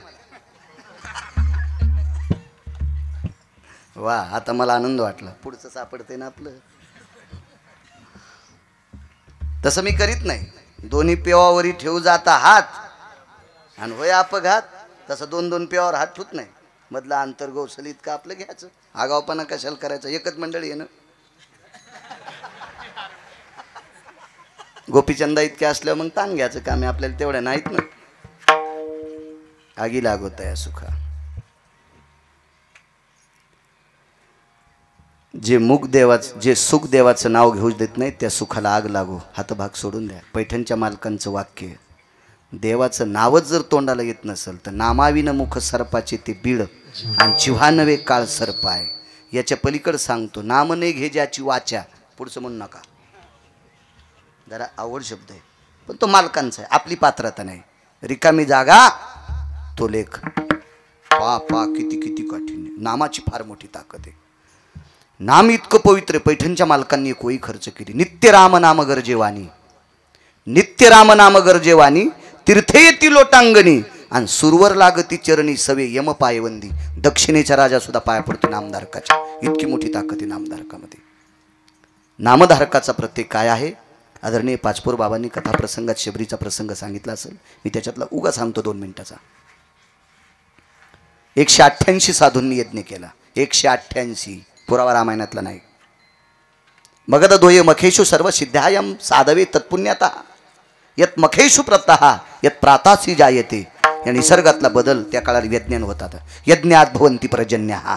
वा, आता मला आनंद वाटला. पुढचं सापडते ना आपलं. तसं मी करीत नाही. दोन्ही पेवावरी ठेवू जाता हात आणि होय अपघात. तसं 2-2 पेवावर हात ठेवत नाही. मधला अंतर गौसलीत का आपलं घ्यायचं. आगावपणा कशाला करायचं. एकच मंडळी आहे ना. गोपीचंदा इतके असल्यावर मग ताण घ्यायचं काम आहे आपल्याला. तेवढ्या नाहीत ना. आगी लागत आहे सुखा. जे सुख देवाचं नाव घेऊ देत नाही त्या सुखाला आग लागो. हातभाग सोडून द्या. पैठणच्या मालकांचं वाक्य. देवाचं नावच जर तोंडाला येत नसेल तर नामाविन मुख सर्पाचे ते बीड आणि जिव्हा नवे काळ सर्पाय. याच्या पलीकडं सांगतो, नाम नाही घे ज्याची वाचा. पुढचं म्हणू नका. जरा आवड शब्द आहे पण तो मालकांचा आहे. आपली पात्रता नाही. रिकामी जागा तो लेख. पा किती किती कठीण. नामाची फार मोठी ताकद आहे. नाम इतकं पवित्र. पैठणच्या मालकांनी एक वही खर्च केली. नित्य राम नाम गरजेवानी. नित्य राम नाम गरजेवानी. तीर्थे येती लोटांगणी आणि सुरवर लागती चरणी सवे यम पायवंदी. दक्षिणेचा राजा सुद्धा पाया पडतो नामधारकाच्या. इतकी मोठी ताकद आहे नामधारकामध्ये. नामधारकाचा प्रत्येक काय आहे. आदरणीय पाचपोर बाबांनी कथाप्रसंगात शबरीचा प्रसंग सांगितला असेल. मी त्याच्यातला उगा सांगतो 2 मिनिटाचा. 188 साधूंनी यज्ञ केला. 188. पुरावा रामायणातला नाही. मगध दोय मखेषु सर्व सिद्धायम साधवे तत्पुण्याता यत मखेषु प्रतः यत प्रातासी जायते. या निसर्गातला बदल त्या काळात यज्ञान होतात. यज्ञात भवंती पर्जन्या.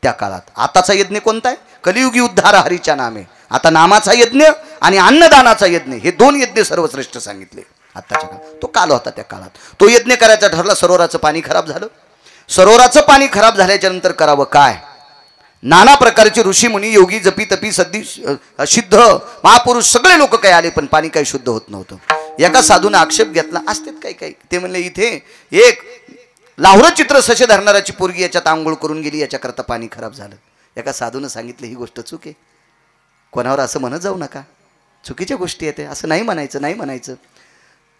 त्या काळात. आताचा यज्ञ कोणता आहे. कलियुगी उद्धार हरीच्या नामे. आता नामाचा यज्ञ आणि अन्नदानाचा यज्ञ हे 2 यज्ञ सर्वश्रेष्ठ सांगितले आताच्या काळात. तो काल होता त्या काळात. तो यज्ञ करायचा ठरला. सरोवराचं पाणी खराब झालं. सरोवराचं पाणी खराब झाल्याच्या नंतर करावं काय. नाना प्रकारचे ऋषी मुनी योगी जपी तपी सद्दी सिद्ध महापुरुष सगळे लोक काय आले पण पाणी काही शुद्ध होत नव्हतं. एका साधूने आक्षेप घेतला. असतेच काही ते म्हणले इथे एक लाहुरं चित्र ससे धरणाराची पोरगी याच्यात आंघोळ करून गेली. याच्याकरता पाणी खराब झालं. एका साधूने सांगितलं ही गोष्ट चूक आहे. कोणावर असं म्हणत जाऊ नका. चुकीच्या गोष्टी आहेत. असं नाही म्हणायचं.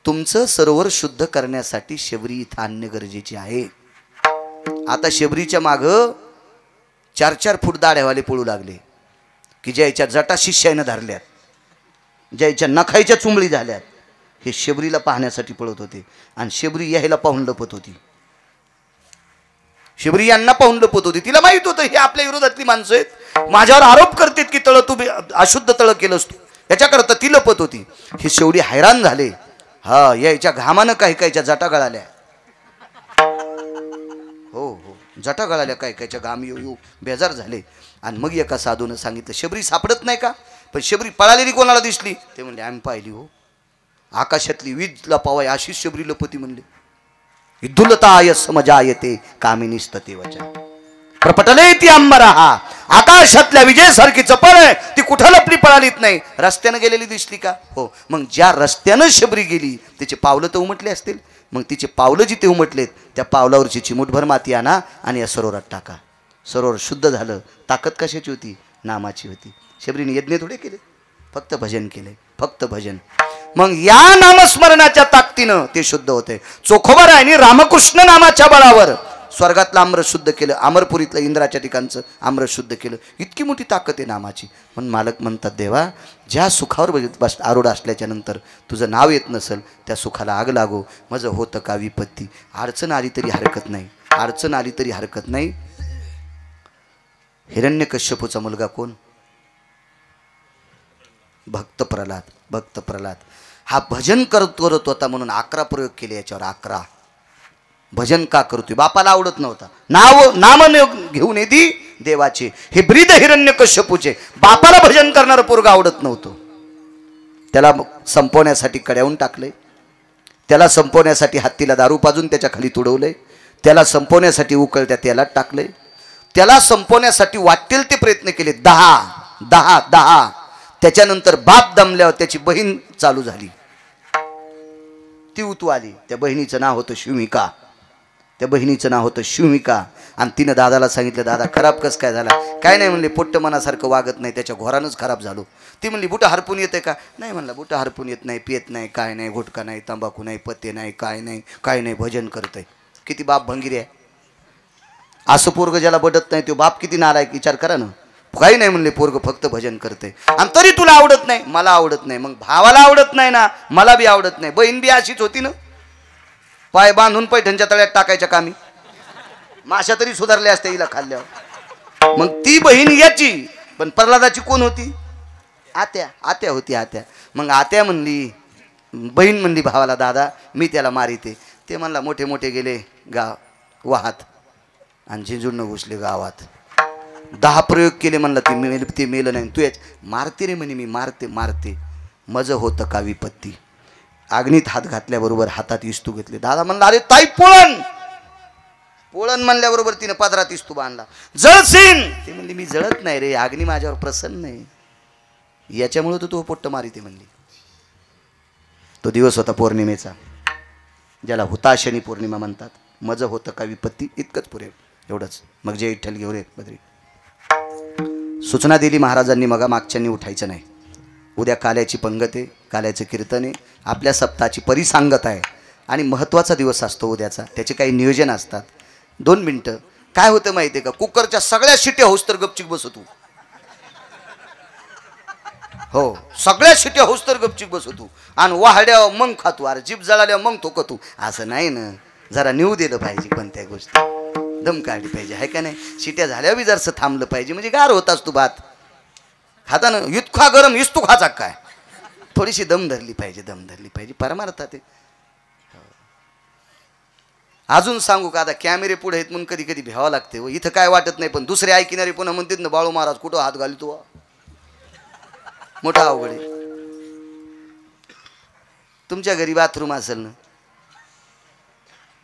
तुमचं सरोवर शुद्ध करण्यासाठी शबरी इथं आणणे गरजेचे आहे. आता शबरीच्या मागं 4-4 फूट दाढ्यावाले पळू लागले की ज्याच्या जटा शिष्यानं धरल्यात, ज्याच्या नखाईच्या चुंबळी झाल्यात. हे शबरीला पाहण्यासाठी पळत होते आणि शबरी यायला पाहून लपत होती. शबरी यांना पाहून लपत होती. तिला माहित होतं हे आपल्या विरोधातली माणसं आहेत. माझ्यावर आरोप करतात की तळ तू अशुद्ध तळ केलंस तू. याच्याकरता ती लपत होती. हे शेवटी हैराण झाले. हा, याच्या घामानं काहीच्या जटा गळाल्या. हो, जटा गळाल्या काहीच्या घाम येऊ बेजार झाले. आणि मग एका साधूनं सांगितलं शबरी सापडत नाही का. पण शबरी पळालेली कोणाला दिसली. ते म्हणले आम्ही पाहिली हो. आकाशातली वीज लपावाय अशीच शबरी लपती म्हणले. विद्युलताय समजायते कामिनीस्तते वचा प्रपटले ती अंबरहा. आकाशातल्या विजेसारखी चपळ आहे. ती कुठं लपली पळालीत नाही. रस्त्यानं गेलेली दिसली का. हो. मग ज्या रस्त्यानं शबरी गेली तिचे पावलं तर उमटले असतील. मग तिचे पावलं जिथे उमटलेत त्या पावलावरची चिमूटभर माती आणा आणि या सरोवरात टाका. सरोवर शुद्ध झालं. ताकद कशाची होती. नामाची होती. शबरीने यज्ञ थोडे केले. फक्त भजन केले. फक्त भजन. मग या नामस्मरणाच्या ताकदीनं ते शुद्ध होते. चोखोबारायांनी रामकृष्ण नामाच्या बळावर स्वर्गातलं आम्र शुद्ध केलं. अमरपुरीतलं इंद्राच्या ठिकाणचं आम्र शुद्ध केलं. इतकी मोठी ताकद आहे नामाची. म्हणून मालक म्हणतात देवा ज्या सुखावर बस आरूढ असल्याच्या नंतर तुझं नाव येत नसेल त्या सुखाला आग लागो. माझं होतं का विपत्ती. अडचण आली तरी हरकत नाही. अडचण आली तरी हरकत नाही. हिरण्यकश्यपूचा मुलगा कोण. भक्त प्रल्हाद. हा भजन करत होता म्हणून 11 प्रयोग केले याच्यावर. 11 भजन का करतोय. बापाला आवडत नव्हता. नाम घेऊन येती देवाचे. हे ब्रीद हिरण्यकश्यपूचे. बापाला भजन करणारं पोरगा आवडत नव्हतं. त्याला संपवण्यासाठी कड्यावून टाकले. त्याला संपवण्यासाठी हत्तीला दारू पाजून त्याच्या खाली तुडवलंय, त्याला संपवण्यासाठी उकळत्या तेलात टाकलंय, त्याला संपवण्यासाठी वाटेल ते प्रयत्न केले 10. त्याच्यानंतर बाप दमल्यावर त्याची बहीण चालू झाली, ती उतू आली. त्या बहिणीचं नाव होतं शिवमिका. त्या बहिणीचं नाव होतं शिवमिका. आणि तिनं दादाला सांगितलं, दादा खराब कस काय झाला? काय नाही म्हणले, पोट्ट मनासारखं वागत नाही, त्याच्या घोरानंच खराब झालो. ती म्हणली, बुटं हरपून येते का? नाही म्हणला, बुटं हरपून येत नाही, पियत नाही, काय नाही, गुटखा नाही, तंबाखू नाही, पत्ते नाही, काय नाही, भजन करतंय. किती बाप भंगिरी आहे. असं पोरग ज्याला बडत नाही तो बाप किती नालायक, विचार करा ना. काही नाही म्हणले, पोरग फक्त भजन करते. आणि तरी तुला आवडत नाही? मला आवडत नाही. मग भावाला आवडत नाही ना, मला बी आवडत नाही. बहीण बी अशीच होती ना, पाय बांधून पैठणच्या तळ्यात टाकायच्या कामी. माशा तरी सुधारल्या असत्या हिला खाल्ल्यावर. मग ती बहीण याची, पण प्रल्हादाची कोण होती? आत्या होती, आत्या. मग आत्या म्हणली, बहीण म्हणली भावाला, दादा मी त्याला मारिते. ते म्हणला, मोठे मोठे गेले वाहात आणि झिंजूडनं घुसले गावात. 10 प्रयोग केले म्हणला, ते मेलं नाही. तू याच मारते रे म्हणे, मी मारते. मज होतं का विपत्ती. अग्नीत हात घातल्याबरोबर हातात इस्तू घेतले. दादा म्हणला, अरे ताई पोळण म्हणल्याबरोबर तिने पदरात इस्तू बांधला. जळसीन. ते म्हणली, मी जळत नाही रे, अग्नी माझ्यावर प्रसन्न आहे, याच्यामुळे तो पोट्ट मारिते म्हणली. तो दिवस होता पौर्णिमेचा, ज्याला हुताशनी पौर्णिमा म्हणतात. मज होतं का विपत्ती, इतकंच पुरे, एवढंच. मग जे विठ्ठल घेऊन येत बद्री सूचना दिली महाराजांनी, मग मागच्यांनी उठायचं नाही. उद्या काल्याची पंगत आहे, काल्याचं कीर्तन आहे, आपल्या सप्ताहाची परिसांगत आहे आणि महत्त्वाचा दिवस असतो उद्याचा. त्याचे काही नियोजन असतात. 2 मिनटं. काय होतं माहिती आहे का, कुकरच्या सगळ्या शिट्या होस तर गपचिक बसतो. हो, सगळ्या शिट्या होस तर गपचिक बसतो आणि वाहड्यावर मग खातो. अरे जीभ जळाल्यावर मग थोकतो. असं नाही ना, जरा नेऊ दिलं पाहिजे, कोणत्या गोष्टी दम काढली पाहिजे, आहे का नाही. शिट्या झाल्यावर बी जरसं थांबलं पाहिजे, म्हणजे गार होत असतो भात खाताना. इतका गरम इस्तू खाचा काय, थोडीशी दम धरली पाहिजे परमार्थात ते. अजून सांगू का, आता कॅमेरे पुढे आहेत म्हणून कधी कधी भ्यावं लागते. इथं काय वाटत नाही, पण दुसरे ऐकणारे पुन्हा म्हणतात ना, बाळू महाराज कुठं हात घालतो, मोठा अवघड आहे. तुमच्या घरी बाथरूम असेल ना,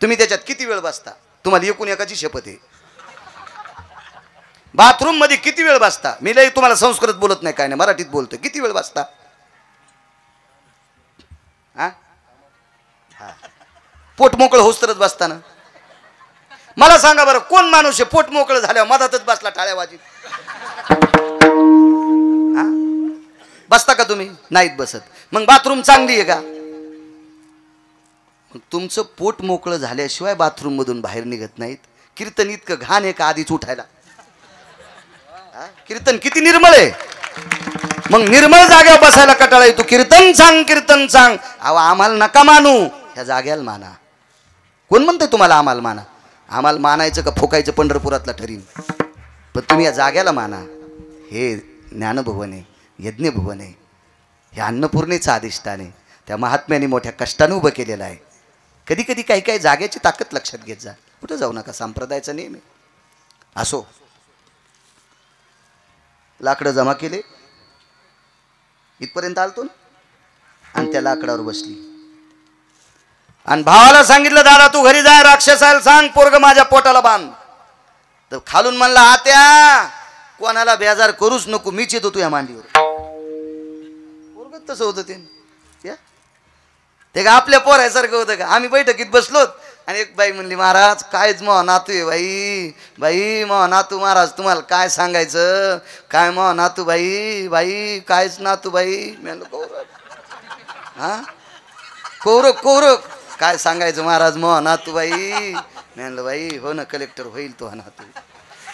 तुम्ही त्याच्यात किती वेळ बसता? तुम्हाला एकूण एकाची शपथ आहे. बाथरूम मध्ये किती वेळ बसता? मी लई तुम्हाला संस्कृत बोलत नाही, काय नाही, मराठीत बोलतोय. किती वेळ बसता? पोट मोकळं होस तरच बसता ना. मला सांगा बरं, कोण माणूस आहे पोट मोकळं झाल्यावर मधातच बसला टाळ्या वाजीत? बसता का तुम्ही? नाहीत बसत. मग बाथरूम चांगली आहे का? तुमचं पोट मोकळं झाल्याशिवाय बाथरूम मधून बाहेर निघत नाहीत. कीर्तन इतकं घाण आहे का आधीच उठायला? कीर्तन किती निर्मळ आहे. मग निर्मळ जागेवर बसायला कटाळा येतो. कीर्तन सांग. अहो आम्हाला नका मानू, ह्या जाग्याला माना. कोण म्हणतंय तुम्हाला आम्हाला माना? आम्हाला मानायचं का फोकायचं पंढरपुरातला ठरीन, पण तुम्ही या जाग्याला माना. हे ज्ञानभवन आहे, यज्ञभवन आहे, हे अन्नपूर्णेचं अधिष्ठान आहे. त्या महात्म्याने मोठ्या कष्टाने उभं केलेलं आहे. कधी कधी काही जागेची ताकद लक्षात घेत जा. कुठं जाऊ नका, संप्रदायाचा नियम आहे. असो, लाकडं जमा केले, इथपर्यंत आलतो ना, आणि त्या लाकडावर बसली आणि भावाला सांगितलं, दादा तू घरी जा, राक्षसाला सांग पोरग माझ्या पोटाला बांध. तर खालून म्हणला, आत्या कोणाला बेजार करूच नको, मीच येतो तुझ्या मांडीवर. पोरग तसं होतं ते का आपल्या पोरासारखं होतं का? आम्ही बैठकीत बसलोत आणि एक बाई म्हणली, महाराज कायच महा नातू आहे बाई महा नातू महाराज, तुम्हाला काय सांगायचं, काय महा नातू बाई कायच नातू बाई. म्हणलं कौरक काय सांगायचं महाराज महा नातू बाई. म्हणलं बाई हो ना, कलेक्टर होईल तो हा नातू.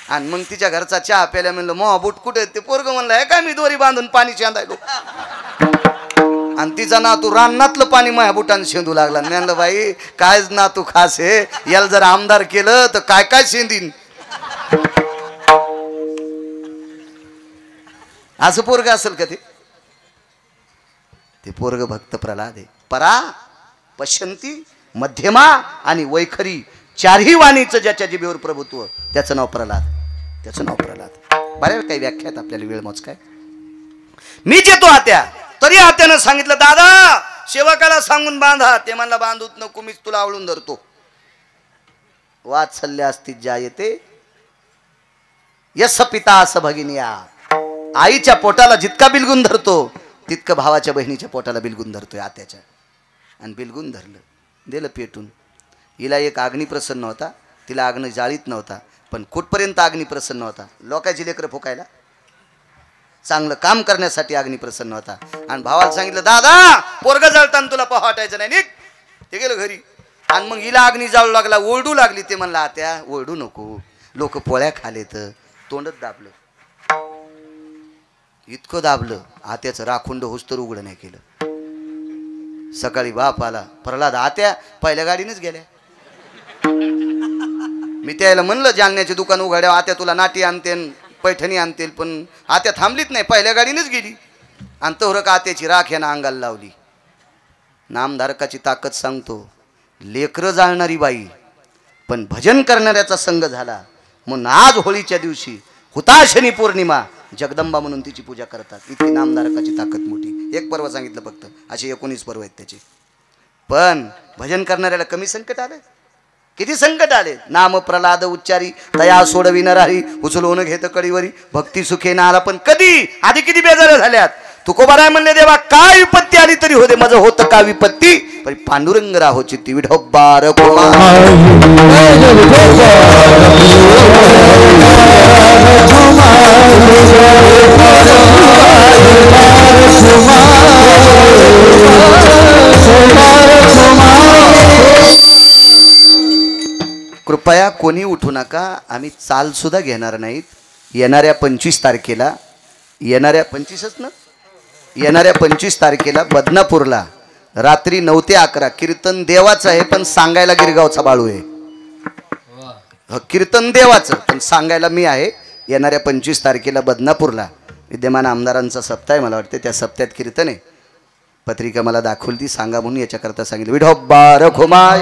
आणि मग तिच्या घरचा चहा प्यायला म्हणलं, महा बूट कुठे? ते पोरग म्हणलं, हे काय मी दोरी बांधून पाणी शेंदायलो. आणि तिचा नातू रानातलं पाणी माझ्या बुटाने शेंदू लागला. म्हणलं बाई कायच नातू खास आहे, याला जर आमदार केलं तर काय शेंदीन. असं पोरग असेल का ते पोरग भक्त प्रल्हाद आहे. परा पश्यंती मध्यमा आणि वैखरी चारही वाणीचं ज्याच्या जिभेवर प्रभुत्व, त्याचं नाव प्रल्हाद. बऱ्याच काही व्याख्यात आपल्याला वेळ मोज काय. मीच येतो आत्या. तरी आत्यानं सांगितलं, दादा सेवकाला सांगून बांधा. ते म्हणला बांधूत नको, मीच तुला आवळून धरतो. वात्सल्य असती ज्या येते यस पिता असं भगिनिया. आईच्या पोटाला जितका बिलगुन धरतो तितकं भावाच्या बहिणीच्या पोटाला बिलगुन धरतोय आत्याच्या. आणि बिलगुन धरलं, दिलं पेटून. हिला एक अग्नी प्रसन्न होता, तिला अग्नी जाळीत नव्हता, पण कुठपर्यंत अग्नी प्रसन्न होता? लोकांची लेकरं फुकायला, चांगलं काम करण्यासाठी अग्नी प्रसन्न होता. आणि भावाला सांगितलं दादा पोरग जळताना तुला पाहा वाटायचं नाही, निघ. ते गेलं घरी. आणि मग हिला अग्नी जाळू लागला, ओरडू लागली. ते म्हणला आत्या ओरडू नको, लोक पोळ्या खालेत. तोंडच दाबलं, इतकं दाबलं आत्याचं राखुंड होस्तर उघडं नाही केलं. सकाळी बाप आला, प्रल्हाद आत्या पहिल्या गाडीनेच गेल्या. मी त्याला म्हणलं जालन्याचे दुकान उघड्या, आत्या तुला नाटी आणते पैठणी आणतील, पण आत्या थांबलीच नाही, पहिल्या गाडीनेच गेली. आणि तोरक आत्याची राख यानं अंगाला लावली. नामधारकाची ताकद सांगतो, लेकरं जाळणारी बाई पण भजन करणाऱ्याचा संघ झाला. म्हणून आज होळीच्या दिवशी हुताशनी पौर्णिमा जगदंबा म्हणून तिची पूजा करतात. इतकी नामधारकाची ताकद मोठी. एक पर्व सांगितलं फक्त, असे 19 पर्व आहेत त्याचे. पण भजन करणाऱ्याला कमी संकट आलं, किती संकट आले. नाम प्रल्हाद उच्चारी तया सोडवी नरारी, उचलून घेत कळीवरी भक्ती सुखे ना आला. पण कधी आधी किती बेजार झाल्यात. तुकोबाराय म्हणले देवा काय विपत्ती आली तरी होते, माझं होतं का विपत्ती, पण पांडुरंग राहो चित्ती विठोबार कृपया कोणी उठू नका. आम्ही चाल सुद्धा घेणार नाहीत. येणाऱ्या 25 तारखेला, येणाऱ्या 25च ना, येणाऱ्या 25 तारखेला बदनापूरला रात्री 9 ते 11 कीर्तन देवाचं आहे, पण सांगायला गिरगावचा बाळू आहे. कीर्तन देवाचं पण सांगायला मी आहे. येणाऱ्या 25 तारखेला बदनापूरला विद्यमान आमदारांचा सप्ताह आहे, मला वाटते त्या सप्त्यात कीर्तन आहे. पत्रिका मला दाखवली ती, सांगा म्हणून याच्याकरता सांगितलं. विठोबा रखुमाय.